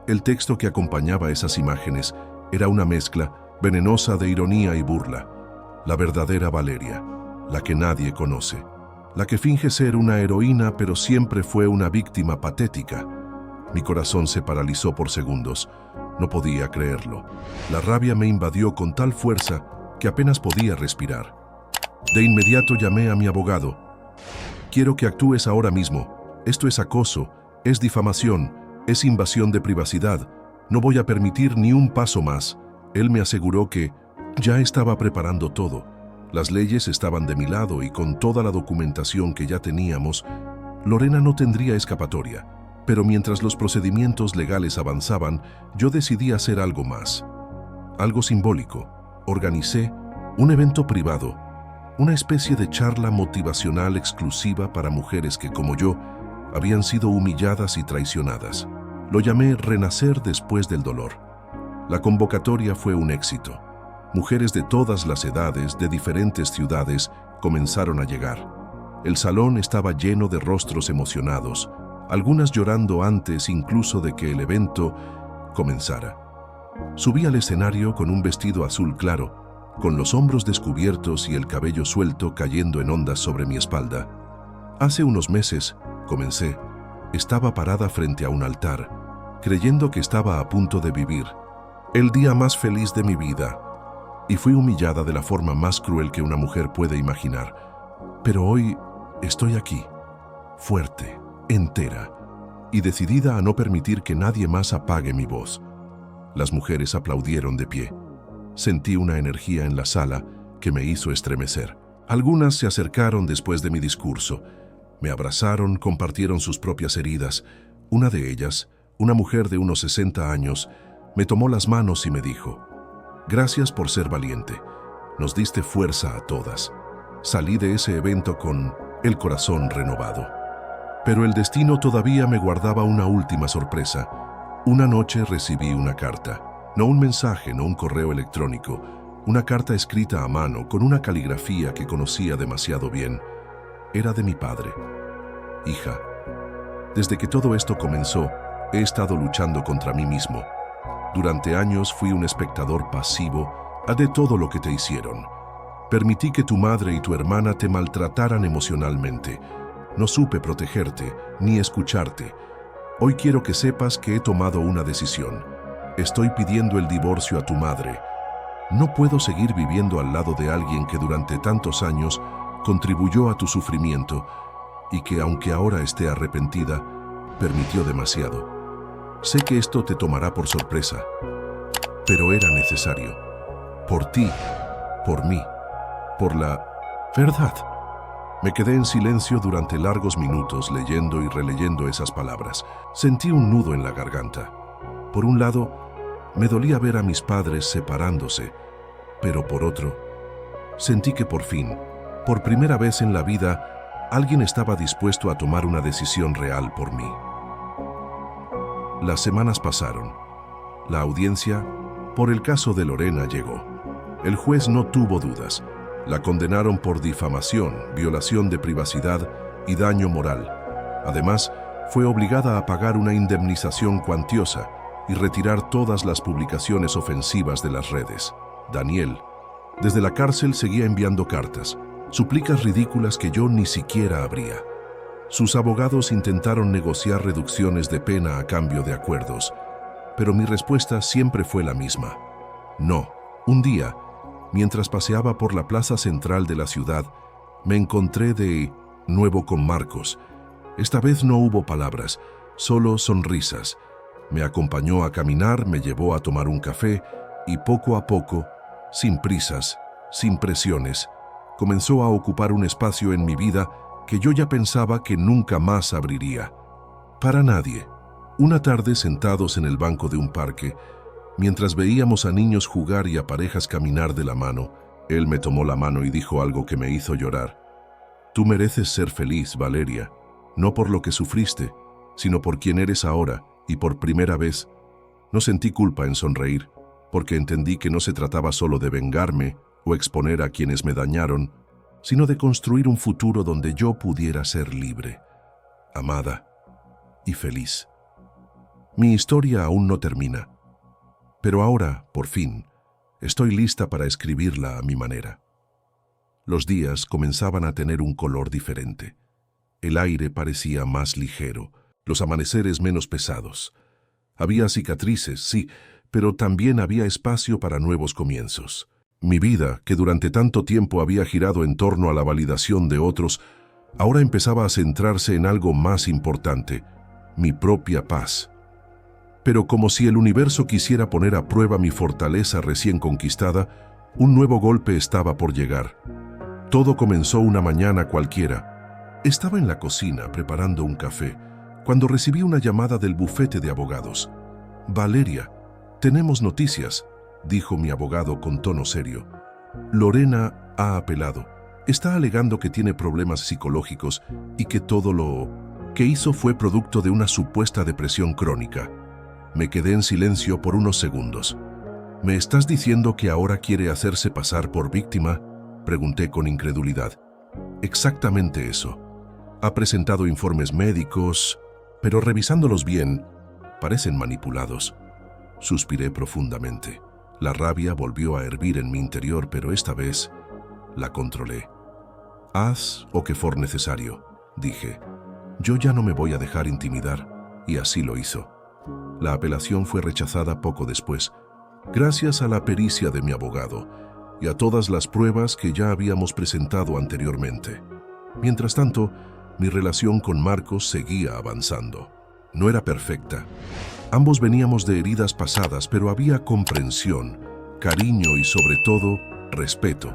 El texto que acompañaba esas imágenes era una mezcla venenosa de ironía y burla. La verdadera Valeria, la que nadie conoce, la que finge ser una heroína pero siempre fue una víctima patética. Mi corazón se paralizó por segundos. No podía creerlo. La rabia me invadió con tal fuerza que apenas podía respirar. De inmediato llamé a mi abogado. Quiero que actúes ahora mismo. Esto es acoso, es difamación, es invasión de privacidad. No voy a permitir ni un paso más. Él me aseguró que ya estaba preparando todo. Las leyes estaban de mi lado y con toda la documentación que ya teníamos, Lorena no tendría escapatoria. Pero mientras los procedimientos legales avanzaban, yo decidí hacer algo más. Algo simbólico. Organicé un evento privado, una especie de charla motivacional exclusiva para mujeres que, como yo, habían sido humilladas y traicionadas. Lo llamé Renacer después del dolor. La convocatoria fue un éxito. Mujeres de todas las edades, de diferentes ciudades, comenzaron a llegar. El salón estaba lleno de rostros emocionados, algunas llorando antes incluso de que el evento comenzara. Subí al escenario con un vestido azul claro, con los hombros descubiertos y el cabello suelto cayendo en ondas sobre mi espalda. Hace unos meses, comencé, estaba parada frente a un altar, creyendo que estaba a punto de vivir el día más feliz de mi vida, y fui humillada de la forma más cruel que una mujer puede imaginar. Pero hoy estoy aquí, fuerte, entera y decidida a no permitir que nadie más apague mi voz. Las mujeres aplaudieron de pie. Sentí una energía en la sala que me hizo estremecer. Algunas se acercaron después de mi discurso. Me abrazaron, compartieron sus propias heridas. Una de ellas, una mujer de unos 60 años, me tomó las manos y me dijo: «Gracias por ser valiente. Nos diste fuerza a todas». Salí de ese evento con el corazón renovado. Pero el destino todavía me guardaba una última sorpresa. Una noche recibí una carta. No un mensaje, no un correo electrónico. Una carta escrita a mano con una caligrafía que conocía demasiado bien. Era de mi padre. «Hija, desde que todo esto comenzó, he estado luchando contra mí mismo. Durante años fui un espectador pasivo de todo lo que te hicieron. Permití que tu madre y tu hermana te maltrataran emocionalmente. No supe protegerte ni escucharte. Hoy quiero que sepas que he tomado una decisión. Estoy pidiendo el divorcio a tu madre. No puedo seguir viviendo al lado de alguien que durante tantos años contribuyó a tu sufrimiento y que, aunque ahora esté arrepentida, permitió demasiado. Sé que esto te tomará por sorpresa, pero era necesario. Por ti, por mí, por la verdad». Me quedé en silencio durante largos minutos leyendo y releyendo esas palabras. Sentí un nudo en la garganta. Por un lado, me dolía ver a mis padres separándose, pero por otro, sentí que por fin, por primera vez en la vida, alguien estaba dispuesto a tomar una decisión real por mí. Las semanas pasaron. La audiencia por el caso de Lorena llegó. El juez no tuvo dudas. La condenaron por difamación, violación de privacidad y daño moral. Además, fue obligada a pagar una indemnización cuantiosa y retirar todas las publicaciones ofensivas de las redes. Daniel, desde la cárcel, seguía enviando cartas, súplicas ridículas que yo ni siquiera abría. Sus abogados intentaron negociar reducciones de pena a cambio de acuerdos, pero mi respuesta siempre fue la misma. No. Un día, mientras paseaba por la plaza central de la ciudad, me encontré de nuevo con Marcos. Esta vez no hubo palabras, solo sonrisas. Me acompañó a caminar, me llevó a tomar un café y poco a poco, sin prisas, sin presiones, comenzó a ocupar un espacio en mi vida que yo ya pensaba que nunca más abriría. Para nadie. Una tarde, sentados en el banco de un parque, mientras veíamos a niños jugar y a parejas caminar de la mano, él me tomó la mano y dijo algo que me hizo llorar. Tú mereces ser feliz, Valeria, no por lo que sufriste, sino por quien eres ahora, y por primera vez. No sentí culpa en sonreír, porque entendí que no se trataba solo de vengarme o exponer a quienes me dañaron, sino de construir un futuro donde yo pudiera ser libre, amada y feliz. Mi historia aún no termina, pero ahora, por fin, estoy lista para escribirla a mi manera. Los días comenzaban a tener un color diferente. El aire parecía más ligero, los amaneceres menos pesados. Había cicatrices, sí, pero también había espacio para nuevos comienzos. Mi vida, que durante tanto tiempo había girado en torno a la validación de otros, ahora empezaba a centrarse en algo más importante, mi propia paz. Pero como si el universo quisiera poner a prueba mi fortaleza recién conquistada, un nuevo golpe estaba por llegar. Todo comenzó una mañana cualquiera. Estaba en la cocina preparando un café, cuando recibí una llamada del bufete de abogados. Valeria, tenemos noticias, dijo mi abogado con tono serio. Lorena ha apelado. Está alegando que tiene problemas psicológicos y que todo lo que hizo fue producto de una supuesta depresión crónica. Me quedé en silencio por unos segundos. ¿Me estás diciendo que ahora quiere hacerse pasar por víctima?, pregunté con incredulidad. Exactamente eso. Ha presentado informes médicos, pero revisándolos bien, parecen manipulados. Suspiré profundamente. La rabia volvió a hervir en mi interior, pero esta vez la controlé. Haz o que for necesario, dije. Yo ya no me voy a dejar intimidar, y así lo hizo. La apelación fue rechazada poco después, gracias a la pericia de mi abogado y a todas las pruebas que ya habíamos presentado anteriormente. Mientras tanto, mi relación con Marcos seguía avanzando. No era perfecta. Ambos veníamos de heridas pasadas, pero había comprensión, cariño y, sobre todo, respeto.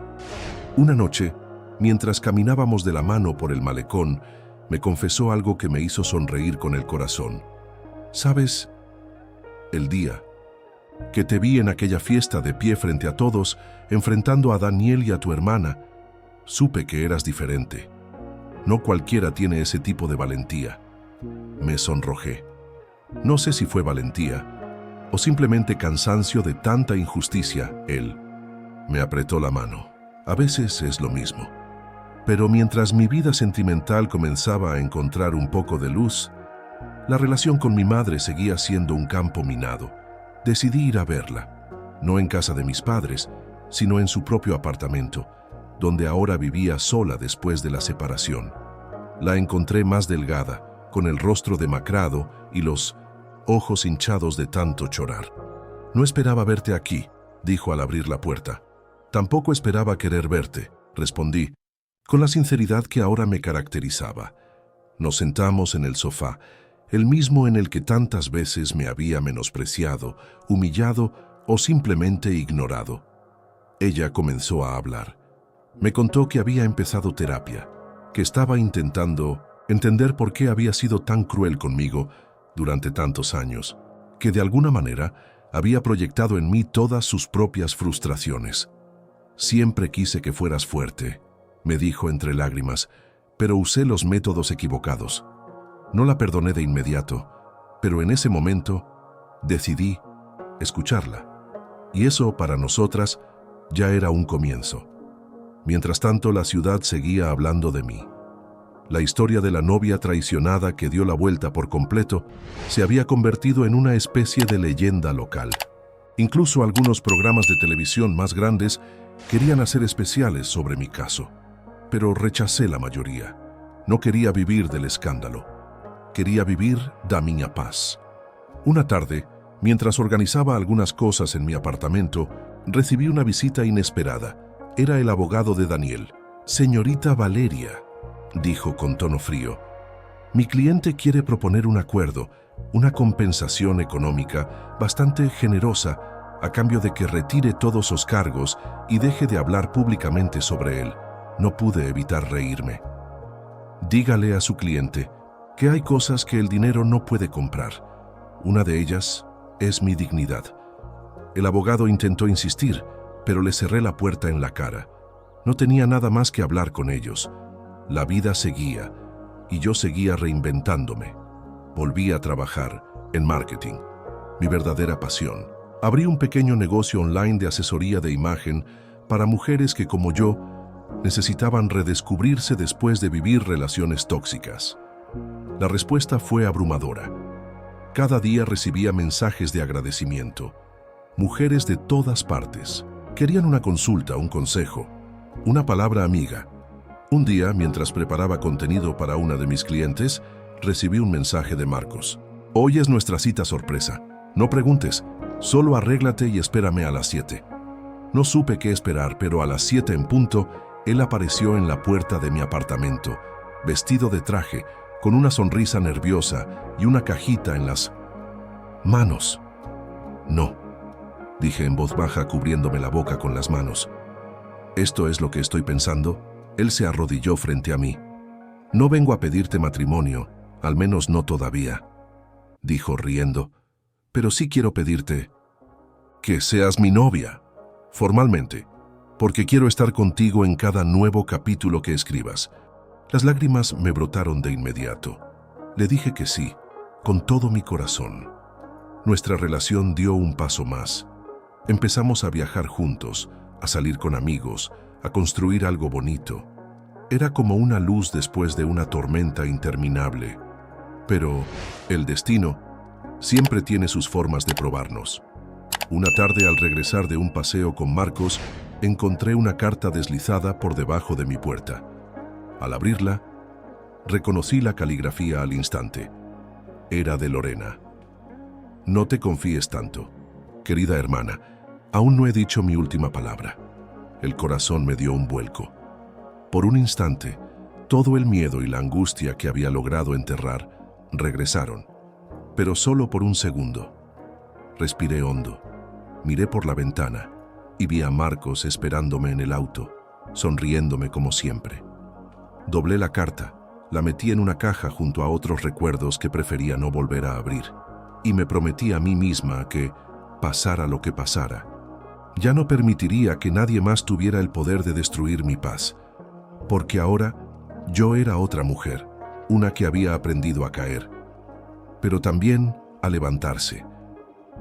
Una noche, mientras caminábamos de la mano por el malecón, me confesó algo que me hizo sonreír con el corazón. ¿Sabes? El día que te vi en aquella fiesta de pie frente a todos, enfrentando a Daniel y a tu hermana, supe que eras diferente. No cualquiera tiene ese tipo de valentía. Me sonrojé. No sé si fue valentía o simplemente cansancio de tanta injusticia. Él me apretó la mano. A veces es lo mismo. Pero mientras mi vida sentimental comenzaba a encontrar un poco de luz, la relación con mi madre seguía siendo un campo minado. Decidí ir a verla, no en casa de mis padres, sino en su propio apartamento, donde ahora vivía sola después de la separación. La encontré más delgada, con el rostro demacrado y los ojos hinchados de tanto llorar. No esperaba verte aquí, dijo al abrir la puerta. Tampoco esperaba querer verte, respondí, con la sinceridad que ahora me caracterizaba. Nos sentamos en el sofá, el mismo en el que tantas veces me había menospreciado, humillado o simplemente ignorado. Ella comenzó a hablar. Me contó que había empezado terapia, que estaba intentando entender por qué había sido tan cruel conmigo durante tantos años, que de alguna manera había proyectado en mí todas sus propias frustraciones. Siempre quise que fueras fuerte, me dijo entre lágrimas, pero usé los métodos equivocados. No la perdoné de inmediato, pero en ese momento decidí escucharla. Y eso para nosotras ya era un comienzo. Mientras tanto, la ciudad seguía hablando de mí. La historia de la novia traicionada que dio la vuelta por completo se había convertido en una especie de leyenda local. Incluso algunos programas de televisión más grandes querían hacer especiales sobre mi caso, pero rechacé la mayoría. No quería vivir del escándalo. Quería vivir da minha paz. Una tarde, mientras organizaba algunas cosas en mi apartamento, recibí una visita inesperada. Era el abogado de Daniel. «Señorita Valeria», dijo con tono frío, «mi cliente quiere proponer un acuerdo, una compensación económica bastante generosa a cambio de que retire todos sus cargos y deje de hablar públicamente sobre él». No pude evitar reírme. «Dígale a su cliente que hay cosas que el dinero no puede comprar. Una de ellas es mi dignidad». El abogado intentó insistir, pero le cerré la puerta en la cara. No tenía nada más que hablar con ellos. La vida seguía y yo seguía reinventándome. Volví a trabajar en marketing, mi verdadera pasión. Abrí un pequeño negocio online de asesoría de imagen para mujeres que, como yo, necesitaban redescubrirse después de vivir relaciones tóxicas. La respuesta fue abrumadora. Cada día recibía mensajes de agradecimiento. Mujeres de todas partes. Querían una consulta, un consejo, una palabra amiga. Un día, mientras preparaba contenido para una de mis clientes, recibí un mensaje de Marcos. «Hoy es nuestra cita sorpresa. No preguntes, solo arréglate y espérame a las 7». No supe qué esperar, pero a las 7 en punto, él apareció en la puerta de mi apartamento, vestido de traje, con una sonrisa nerviosa y una cajita en las manos. «No», dije en voz baja, cubriéndome la boca con las manos. «¿Esto es lo que estoy pensando?». Él se arrodilló frente a mí. «No vengo a pedirte matrimonio, al menos no todavía», dijo riendo, «pero sí quiero pedirte que seas mi novia, formalmente, porque quiero estar contigo en cada nuevo capítulo que escribas». Las lágrimas me brotaron de inmediato. Le dije que sí, con todo mi corazón. Nuestra relación dio un paso más. Empezamos a viajar juntos, a salir con amigos, a construir algo bonito. Era como una luz después de una tormenta interminable. Pero el destino siempre tiene sus formas de probarnos. Una tarde, al regresar de un paseo con Marcos, encontré una carta deslizada por debajo de mi puerta. Al abrirla, reconocí la caligrafía al instante. Era de Lorena. «No te confíes tanto, querida hermana. Aún no he dicho mi última palabra». El corazón me dio un vuelco. Por un instante, todo el miedo y la angustia que había logrado enterrar regresaron, pero solo por un segundo. Respiré hondo, miré por la ventana y vi a Marcos esperándome en el auto, sonriéndome como siempre. Doblé la carta, la metí en una caja junto a otros recuerdos que prefería no volver a abrir, y me prometí a mí misma que, pasara lo que pasara, ya no permitiría que nadie más tuviera el poder de destruir mi paz, porque ahora yo era otra mujer, una que había aprendido a caer, pero también a levantarse.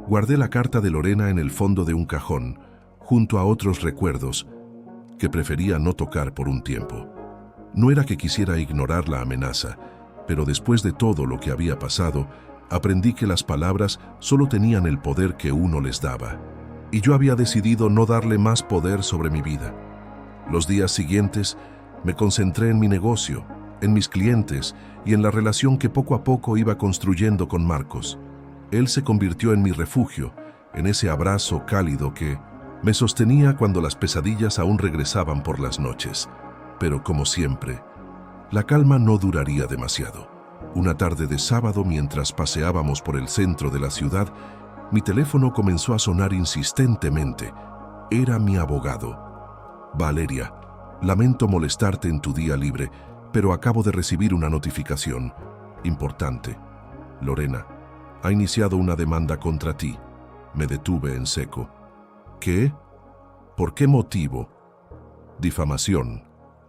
Guardé la carta de Lorena en el fondo de un cajón, junto a otros recuerdos que prefería no tocar por un tiempo. No era que quisiera ignorar la amenaza, pero después de todo lo que había pasado, aprendí que las palabras solo tenían el poder que uno les daba. Y yo había decidido no darle más poder sobre mi vida. Los días siguientes me concentré en mi negocio, en mis clientes y en la relación que poco a poco iba construyendo con Marcos. Él se convirtió en mi refugio, en ese abrazo cálido que me sostenía cuando las pesadillas aún regresaban por las noches. Pero como siempre, la calma no duraría demasiado. Una tarde de sábado, mientras paseábamos por el centro de la ciudad, mi teléfono comenzó a sonar insistentemente. Era mi abogado. «Valeria, lamento molestarte en tu día libre, pero acabo de recibir una notificación importante. Lorena ha iniciado una demanda contra ti». Me detuve en seco. «¿Qué? ¿Por qué motivo?» «Difamación,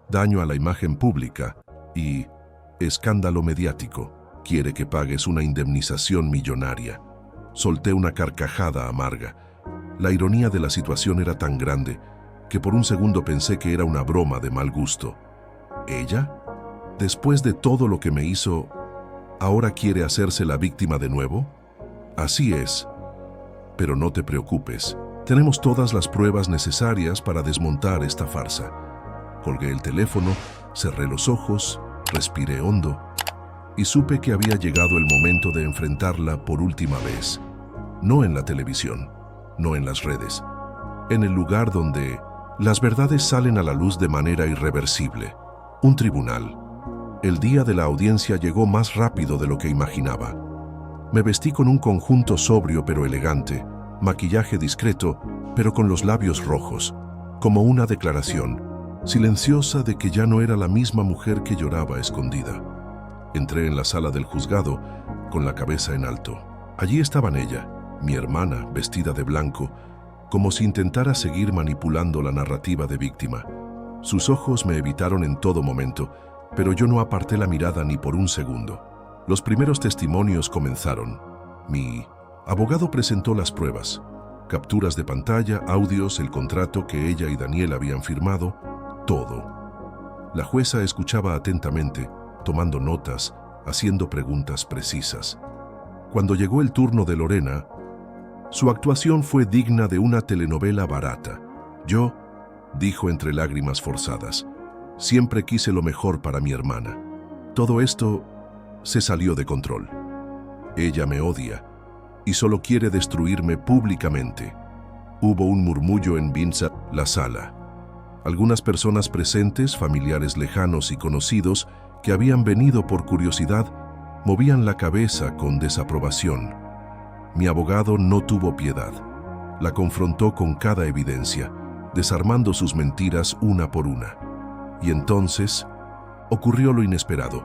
daño a la imagen pública y escándalo mediático. Quiere que pagues una indemnización millonaria». Solté una carcajada amarga. La ironía de la situación era tan grande que por un segundo pensé que era una broma de mal gusto. ¿Ella? Después de todo lo que me hizo, ¿ahora quiere hacerse la víctima de nuevo? Así es. Pero no te preocupes, tenemos todas las pruebas necesarias para desmontar esta farsa. Colgué el teléfono, cerré los ojos, respiré hondo y supe que había llegado el momento de enfrentarla por última vez. No en la televisión, no en las redes, en el lugar donde las verdades salen a la luz de manera irreversible. Un tribunal. El día de la audiencia llegó más rápido de lo que imaginaba. Me vestí con un conjunto sobrio pero elegante, maquillaje discreto, pero con los labios rojos, como una declaración, silenciosa de que ya no era la misma mujer que lloraba escondida. Entré en la sala del juzgado con la cabeza en alto. Allí estaban ella, mi hermana, vestida de blanco, como si intentara seguir manipulando la narrativa de víctima. Sus ojos me evitaron en todo momento, pero yo no aparté la mirada ni por un segundo. Los primeros testimonios comenzaron. Mi abogado presentó las pruebas, capturas de pantalla, audios, el contrato que ella y Daniel habían firmado, todo. La jueza escuchaba atentamente, tomando notas, haciendo preguntas precisas. Cuando llegó el turno de Lorena, su actuación fue digna de una telenovela barata. Yo, dijo entre lágrimas forzadas, siempre quise lo mejor para mi hermana. Todo esto se salió de control. Ella me odia y solo quiere destruirme públicamente. Hubo un murmullo en Vinza, la sala. Algunas personas presentes, familiares lejanos y conocidos, que habían venido por curiosidad, movían la cabeza con desaprobación. Mi abogado no tuvo piedad. La confrontó con cada evidencia, desarmando sus mentiras una por una. Y entonces ocurrió lo inesperado.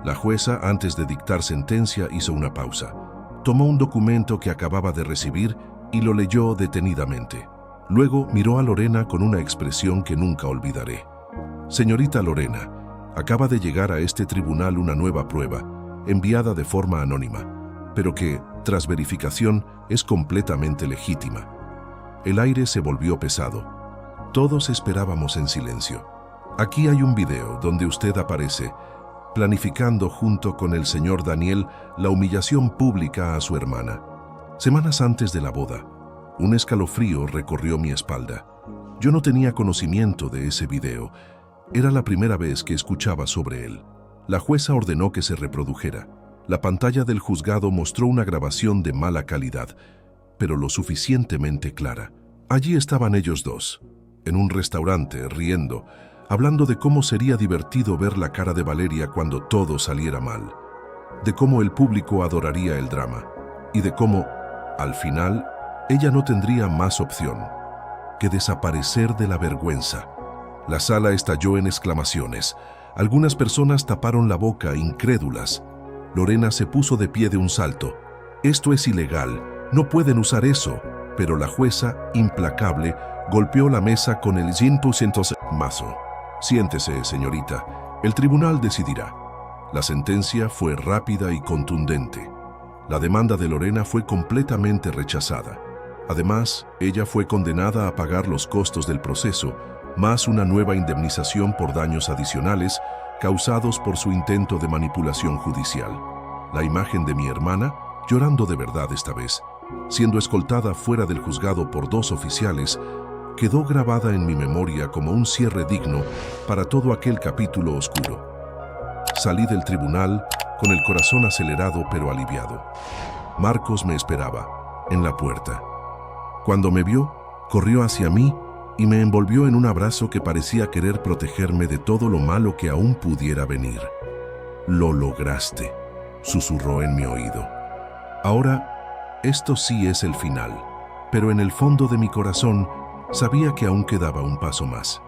La jueza, antes de dictar sentencia, hizo una pausa. Tomó un documento que acababa de recibir y lo leyó detenidamente. Luego miró a Lorena con una expresión que nunca olvidaré. Señorita Lorena, acaba de llegar a este tribunal una nueva prueba, enviada de forma anónima, pero que, tras verificación, es completamente legítima. El aire se volvió pesado. Todos esperábamos en silencio. Aquí hay un video donde usted aparece, planificando junto con el señor Daniel la humillación pública a su hermana. Semanas antes de la boda, un escalofrío recorrió mi espalda. Yo no tenía conocimiento de ese video. Era la primera vez que escuchaba sobre él. La jueza ordenó que se reprodujera. La pantalla del juzgado mostró una grabación de mala calidad, pero lo suficientemente clara. Allí estaban ellos dos, en un restaurante, riendo, hablando de cómo sería divertido ver la cara de Valeria cuando todo saliera mal, de cómo el público adoraría el drama, y de cómo, al final, ella no tendría más opción que desaparecer de la vergüenza. La sala estalló en exclamaciones. Algunas personas taparon la boca, incrédulas. Lorena se puso de pie de un salto. «Esto es ilegal, no pueden usar eso». Pero la jueza, implacable, golpeó la mesa con el 100% mazo. «Siéntese, señorita. El tribunal decidirá». La sentencia fue rápida y contundente. La demanda de Lorena fue completamente rechazada. Además, ella fue condenada a pagar los costos del proceso, más una nueva indemnización por daños adicionales causados por su intento de manipulación judicial. La imagen de mi hermana, llorando de verdad esta vez, siendo escoltada fuera del juzgado por 2 oficiales, quedó grabada en mi memoria como un cierre digno para todo aquel capítulo oscuro. Salí del tribunal con el corazón acelerado pero aliviado. Marcos me esperaba, en la puerta. Cuando me vio, corrió hacia mí y me envolvió en un abrazo que parecía querer protegerme de todo lo malo que aún pudiera venir. «Lo lograste», susurró en mi oído. Ahora, esto sí es el final, pero en el fondo de mi corazón sabía que aún quedaba un paso más.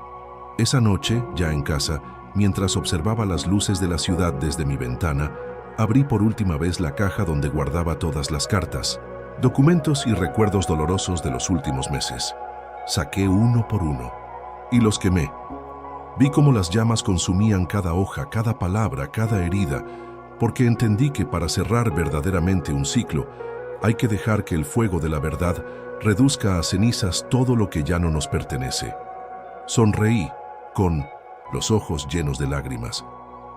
Esa noche, ya en casa, mientras observaba las luces de la ciudad desde mi ventana, abrí por última vez la caja donde guardaba todas las cartas, documentos y recuerdos dolorosos de los últimos meses. Saqué uno por uno y los quemé. Vi cómo las llamas consumían cada hoja, cada palabra, cada herida, porque entendí que para cerrar verdaderamente un ciclo, hay que dejar que el fuego de la verdad reduzca a cenizas todo lo que ya no nos pertenece. Sonreí, con los ojos llenos de lágrimas.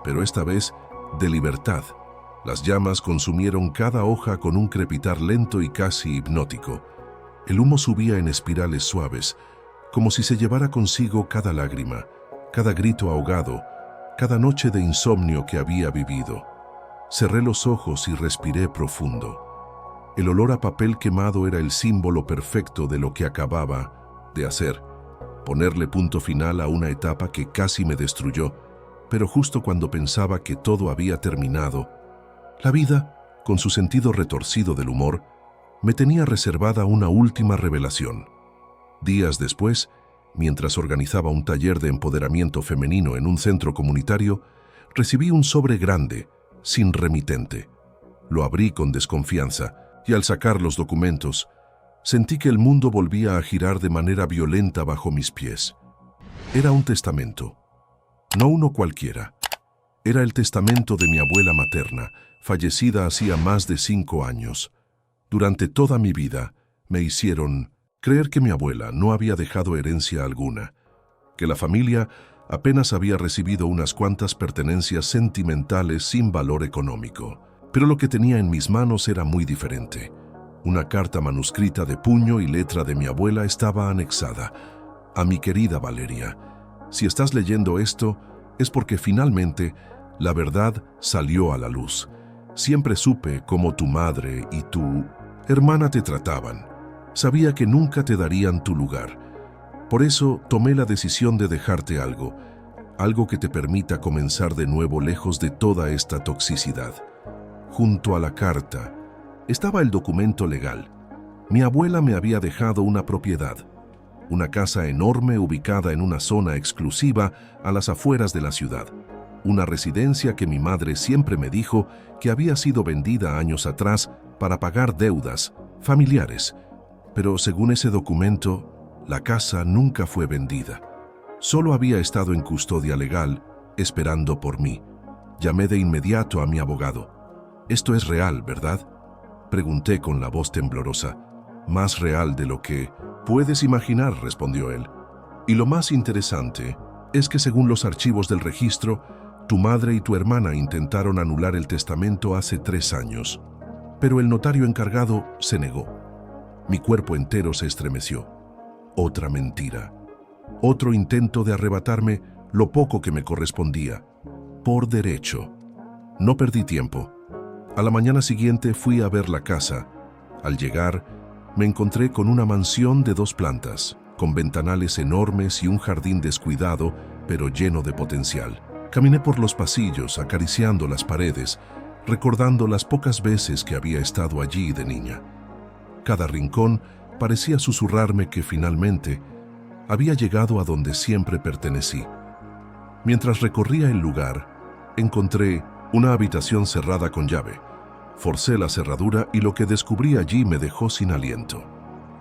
pero esta vez de libertad. Las llamas consumieron cada hoja con un crepitar lento y casi hipnótico. El humo subía en espirales suaves, como si se llevara consigo cada lágrima, cada grito ahogado, cada noche de insomnio que había vivido. Cerré los ojos y respiré profundo. El olor a papel quemado era el símbolo perfecto de lo que acababa de hacer. Ponerle punto final a una etapa que casi me destruyó, pero justo cuando pensaba que todo había terminado, la vida, con su sentido retorcido del humor, me tenía reservada una última revelación. Días después, mientras organizaba un taller de empoderamiento femenino en un centro comunitario, recibí un sobre grande, sin remitente. Lo abrí con desconfianza y al sacar los documentos, sentí que el mundo volvía a girar de manera violenta bajo mis pies. Era un testamento, no uno cualquiera. Era el testamento de mi abuela materna, fallecida hacía más de 5 años. Durante toda mi vida me hicieron creer que mi abuela no había dejado herencia alguna, que la familia apenas había recibido unas cuantas pertenencias sentimentales sin valor económico. Pero lo que tenía en mis manos era muy diferente. Una carta manuscrita de puño y letra de mi abuela estaba anexada. A mi querida Valeria, si estás leyendo esto, es porque finalmente la verdad salió a la luz. Siempre supe cómo tu madre y tu hermana te trataban. Sabía que nunca te darían tu lugar. Por eso tomé la decisión de dejarte algo que te permita comenzar de nuevo lejos de toda esta toxicidad. Junto a la carta estaba el documento legal. Mi abuela me había dejado una propiedad, una casa enorme ubicada en una zona exclusiva a las afueras de la ciudad. Una residencia que mi madre siempre me dijo que había sido vendida años atrás para pagar deudas familiares. Pero según ese documento, la casa nunca fue vendida. Solo había estado en custodia legal, esperando por mí. Llamé de inmediato a mi abogado. «Esto es real, ¿verdad?», pregunté con la voz temblorosa. «Más real de lo que puedes imaginar», respondió él. «Y lo más interesante es que según los archivos del registro, tu madre y tu hermana intentaron anular el testamento hace 3 años, pero el notario encargado se negó». Mi cuerpo entero se estremeció. Otra mentira. Otro intento de arrebatarme lo poco que me correspondía, por derecho. No perdí tiempo. A la mañana siguiente fui a ver la casa. Al llegar, me encontré con una mansión de 2 plantas, con ventanales enormes y un jardín descuidado, pero lleno de potencial. Caminé por los pasillos, acariciando las paredes, recordando las pocas veces que había estado allí de niña. Cada rincón parecía susurrarme que finalmente había llegado a donde siempre pertenecí. Mientras recorría el lugar, encontré una habitación cerrada con llave. Forcé la cerradura y lo que descubrí allí me dejó sin aliento.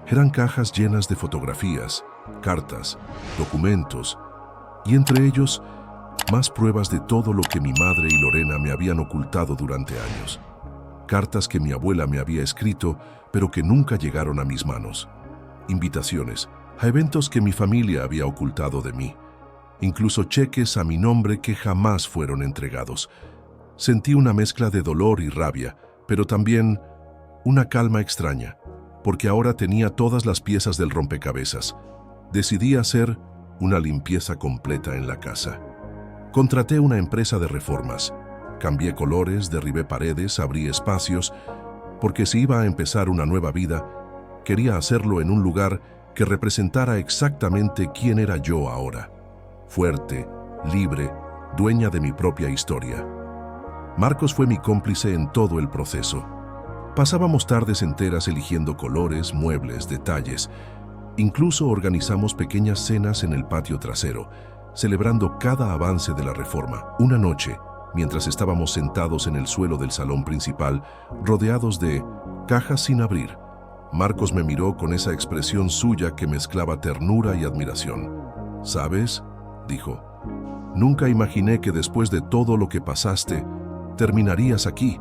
Eran cajas llenas de fotografías, cartas, documentos, y entre ellos, más pruebas de todo lo que mi madre y Lorena me habían ocultado durante años. Cartas que mi abuela me había escrito, pero que nunca llegaron a mis manos. Invitaciones a eventos que mi familia había ocultado de mí. Incluso cheques a mi nombre que jamás fueron entregados. Sentí una mezcla de dolor y rabia, pero también una calma extraña, porque ahora tenía todas las piezas del rompecabezas. Decidí hacer una limpieza completa en la casa. Contraté una empresa de reformas. Cambié colores, derribé paredes, abrí espacios, porque si iba a empezar una nueva vida, quería hacerlo en un lugar que representara exactamente quién era yo ahora. Fuerte, libre, dueña de mi propia historia. Marcos fue mi cómplice en todo el proceso. Pasábamos tardes enteras eligiendo colores, muebles, detalles. Incluso organizamos pequeñas cenas en el patio trasero, celebrando cada avance de la reforma. Una noche, mientras estábamos sentados en el suelo del salón principal, rodeados de cajas sin abrir, Marcos me miró con esa expresión suya que mezclaba ternura y admiración. «¿Sabes?», dijo. «Nunca imaginé que después de todo lo que pasaste, terminarías aquí,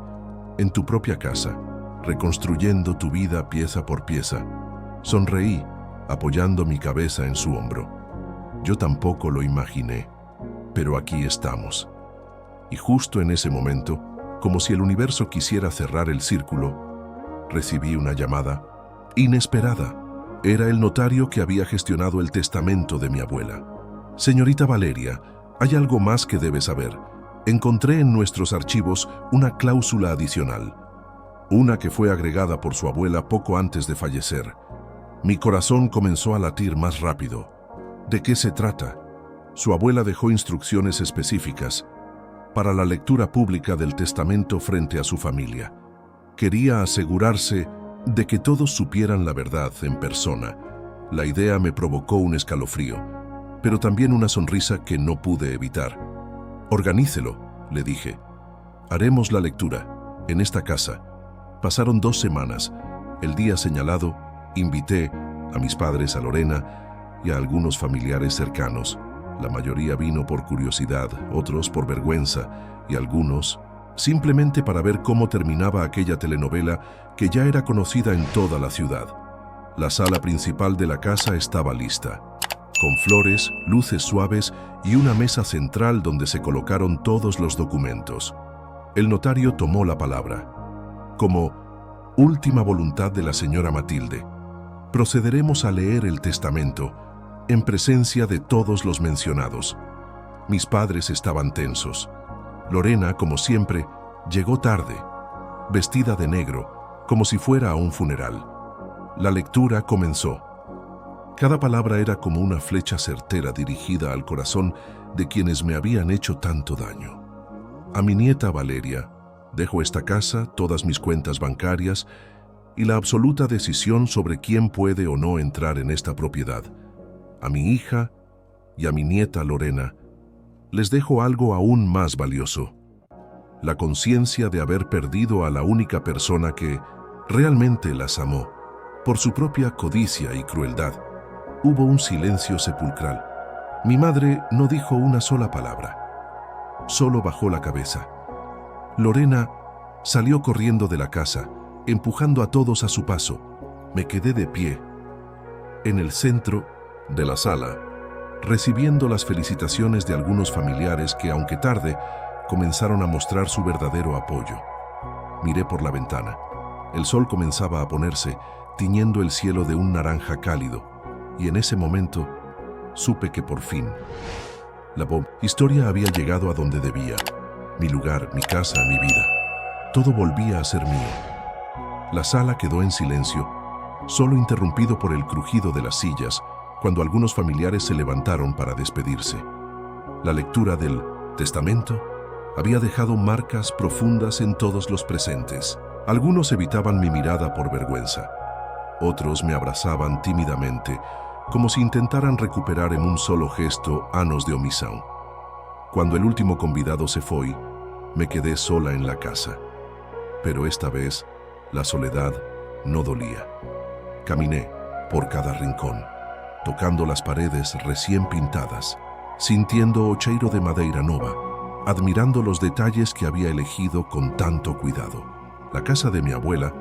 en tu propia casa, reconstruyendo tu vida pieza por pieza». Sonreí, apoyando mi cabeza en su hombro. «Yo tampoco lo imaginé, pero aquí estamos». Y justo en ese momento, como si el universo quisiera cerrar el círculo, recibí una llamada inesperada. Era el notario que había gestionado el testamento de mi abuela. Señorita Valeria, hay algo más que debe saber. Encontré en nuestros archivos una cláusula adicional, una que fue agregada por su abuela poco antes de fallecer. Mi corazón comenzó a latir más rápido. ¿De qué se trata? Su abuela dejó instrucciones específicas para la lectura pública del testamento frente a su familia. Quería asegurarse de que todos supieran la verdad en persona. La idea me provocó un escalofrío, pero también una sonrisa que no pude evitar. «Organícelo», le dije. «Haremos la lectura, en esta casa». Pasaron 2 semanas. El día señalado, invité a mis padres, a Lorena y a algunos familiares cercanos. La mayoría vino por curiosidad, otros por vergüenza y algunos simplemente para ver cómo terminaba aquella telenovela que ya era conocida en toda la ciudad. La sala principal de la casa estaba lista, con flores, luces suaves y una mesa central donde se colocaron todos los documentos. El notario tomó la palabra. Como última voluntad de la señora Matilde, procederemos a leer el testamento en presencia de todos los mencionados. Mis padres estaban tensos. Lorena, como siempre, llegó tarde, vestida de negro, como si fuera a un funeral. La lectura comenzó. Cada palabra era como una flecha certera dirigida al corazón de quienes me habían hecho tanto daño. A mi nieta Valeria, dejo esta casa, todas mis cuentas bancarias y la absoluta decisión sobre quién puede o no entrar en esta propiedad. A mi hija y a mi nieta Lorena, les dejo algo aún más valioso: la conciencia de haber perdido a la única persona que realmente las amó. Por su propia codicia y crueldad, hubo un silencio sepulcral. Mi madre no dijo una sola palabra, solo bajó la cabeza. Lorena salió corriendo de la casa, empujando a todos a su paso. Me quedé de pie, en el centro de la sala, recibiendo las felicitaciones de algunos familiares que, aunque tarde, comenzaron a mostrar su verdadero apoyo. Miré por la ventana. El sol comenzaba a ponerse, tiñendo el cielo de un naranja cálido, y en ese momento supe que por fin la historia había llegado a donde debía. Mi lugar, mi casa, mi vida. Todo volvía a ser mío. La sala quedó en silencio, solo interrumpido por el crujido de las sillas cuando algunos familiares se levantaron para despedirse. La lectura del testamento había dejado marcas profundas en todos los presentes. Algunos evitaban mi mirada por vergüenza. Otros me abrazaban tímidamente, como si intentaran recuperar en un solo gesto años de omisión. Cuando el último convidado se fue, me quedé sola en la casa. Pero esta vez, la soledad no dolía. Caminé por cada rincón, tocando las paredes recién pintadas, sintiendo o cheiro de madeira nova, admirando los detalles que había elegido con tanto cuidado. La casa de mi abuela,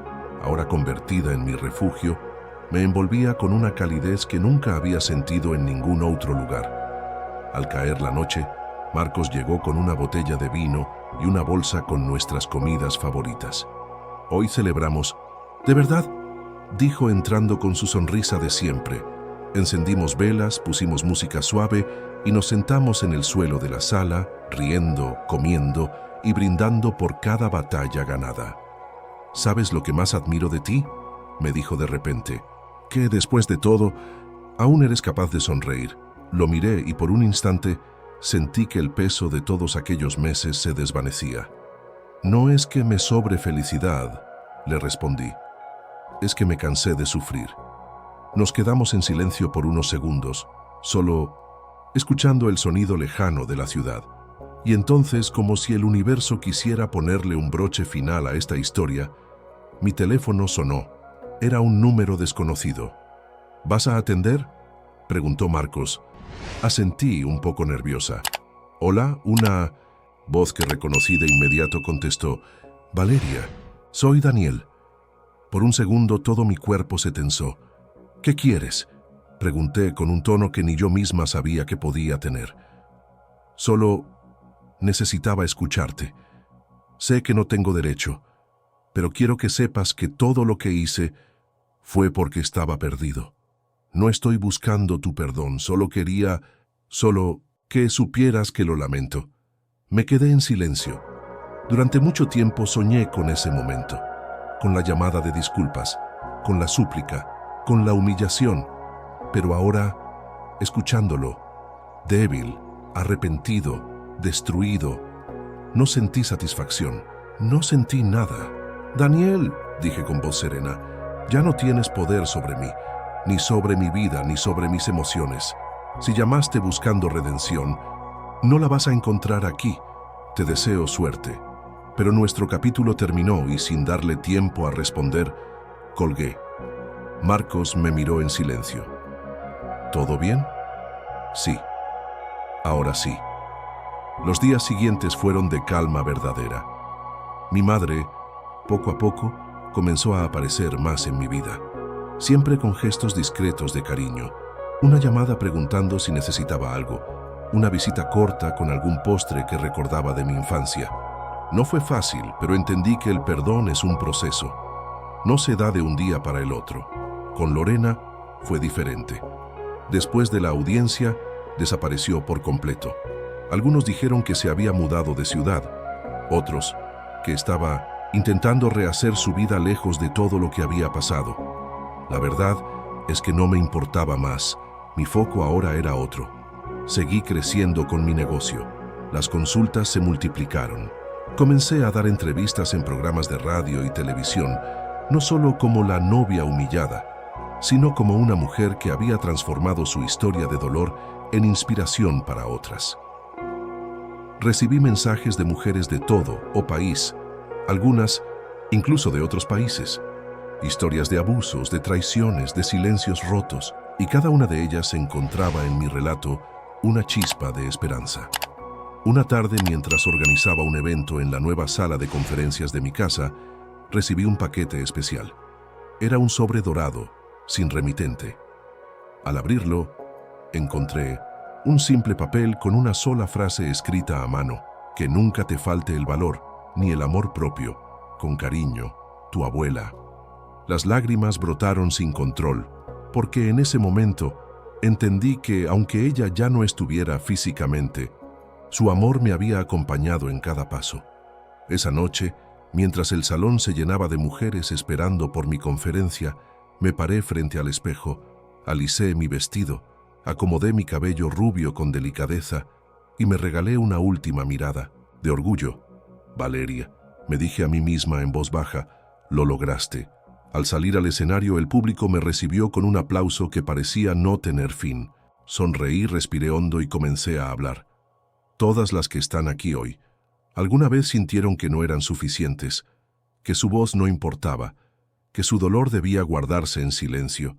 ahora convertida en mi refugio, me envolvía con una calidez que nunca había sentido en ningún otro lugar. Al caer la noche, Marcos llegó con una botella de vino y una bolsa con nuestras comidas favoritas. «Hoy celebramos». «¿De verdad?», dijo entrando con su sonrisa de siempre. Encendimos velas, pusimos música suave y nos sentamos en el suelo de la sala, riendo, comiendo y brindando por cada batalla ganada. «¿Sabes lo que más admiro de ti?», me dijo de repente. «Que después de todo, aún eres capaz de sonreír». Lo miré y por un instante sentí que el peso de todos aquellos meses se desvanecía. «No es que me sobre felicidad», le respondí. «Es que me cansé de sufrir». Nos quedamos en silencio por unos segundos, solo escuchando el sonido lejano de la ciudad. Y entonces, como si el universo quisiera ponerle un broche final a esta historia, mi teléfono sonó. Era un número desconocido. «¿Vas a atender?», preguntó Marcos. Asentí, un poco nerviosa. «Hola», una voz que reconocí de inmediato contestó. «Valeria, soy Daniel». Por un segundo todo mi cuerpo se tensó. «¿Qué quieres?», pregunté con un tono que ni yo misma sabía que podía tener. «Solo necesitaba escucharte. Sé que no tengo derecho, pero quiero que sepas que todo lo que hice fue porque estaba perdido. No estoy buscando tu perdón, solo que supieras que lo lamento. Me quedé en silencio. Durante mucho tiempo soñé con ese momento, con la llamada de disculpas, con la súplica, con la humillación, pero ahora, escuchándolo, débil, arrepentido, destruido, no sentí satisfacción, no sentí nada. Daniel, dije con voz serena, ya no tienes poder sobre mí, ni sobre mi vida, ni sobre mis emociones. Si llamaste buscando redención, no la vas a encontrar aquí. Te deseo suerte. Pero nuestro capítulo terminó y sin darle tiempo a responder, colgué. Marcos me miró en silencio. ¿Todo bien? Sí. Ahora sí. Los días siguientes fueron de calma verdadera. Mi madre, poco a poco, comenzó a aparecer más en mi vida, siempre con gestos discretos de cariño, una llamada preguntando si necesitaba algo, una visita corta con algún postre que recordaba de mi infancia. No fue fácil, pero entendí que el perdón es un proceso. No se da de un día para el otro. Con Lorena fue diferente. Después de la audiencia, desapareció por completo. Algunos dijeron que se había mudado de ciudad, otros que estaba intentando rehacer su vida lejos de todo lo que había pasado. La verdad es que no me importaba más. Mi foco ahora era otro. Seguí creciendo con mi negocio. Las consultas se multiplicaron. Comencé a dar entrevistas en programas de radio y televisión, no solo como la novia humillada, sino como una mujer que había transformado su historia de dolor en inspiración para otras. Recibí mensajes de mujeres de todo país, algunas incluso de otros países. Historias de abusos, de traiciones, de silencios rotos, y cada una de ellas encontraba en mi relato una chispa de esperanza. Una tarde, mientras organizaba un evento en la nueva sala de conferencias de mi casa, recibí un paquete especial. Era un sobre dorado, sin remitente. Al abrirlo, encontré un simple papel con una sola frase escrita a mano: que nunca te falte el valor ni el amor propio. Con cariño, tu abuela. Las lágrimas brotaron sin control, porque en ese momento entendí que, aunque ella ya no estuviera físicamente, su amor me había acompañado en cada paso. Esa noche, mientras el salón se llenaba de mujeres esperando por mi conferencia, me paré frente al espejo, alisé mi vestido, acomodé mi cabello rubio con delicadeza y me regalé una última mirada de orgullo. Valeria, me dije a mí misma en voz baja, lo lograste. Al salir al escenario, el público me recibió con un aplauso que parecía no tener fin. Sonreí, respiré hondo y comencé a hablar. Todas las que están aquí hoy, alguna vez sintieron que no eran suficientes, que su voz no importaba, que su dolor debía guardarse en silencio.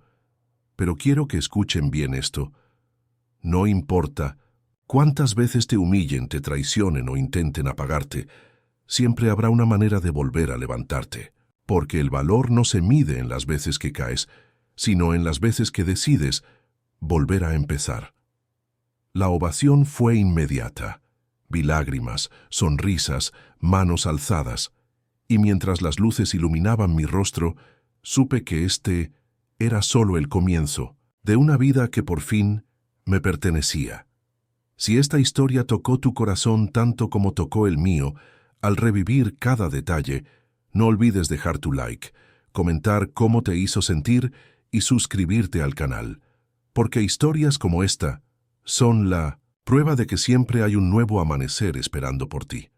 Pero quiero que escuchen bien esto. No importa cuántas veces te humillen, te traicionen o intenten apagarte, siempre habrá una manera de volver a levantarte, porque el valor no se mide en las veces que caes, sino en las veces que decides volver a empezar. La ovación fue inmediata. Vi lágrimas, sonrisas, manos alzadas, y mientras las luces iluminaban mi rostro, supe que este era solo el comienzo de una vida que por fin me pertenecía. Si esta historia tocó tu corazón tanto como tocó el mío, al revivir cada detalle, no olvides dejar tu like, comentar cómo te hizo sentir y suscribirte al canal, porque historias como esta son la prueba de que siempre hay un nuevo amanecer esperando por ti.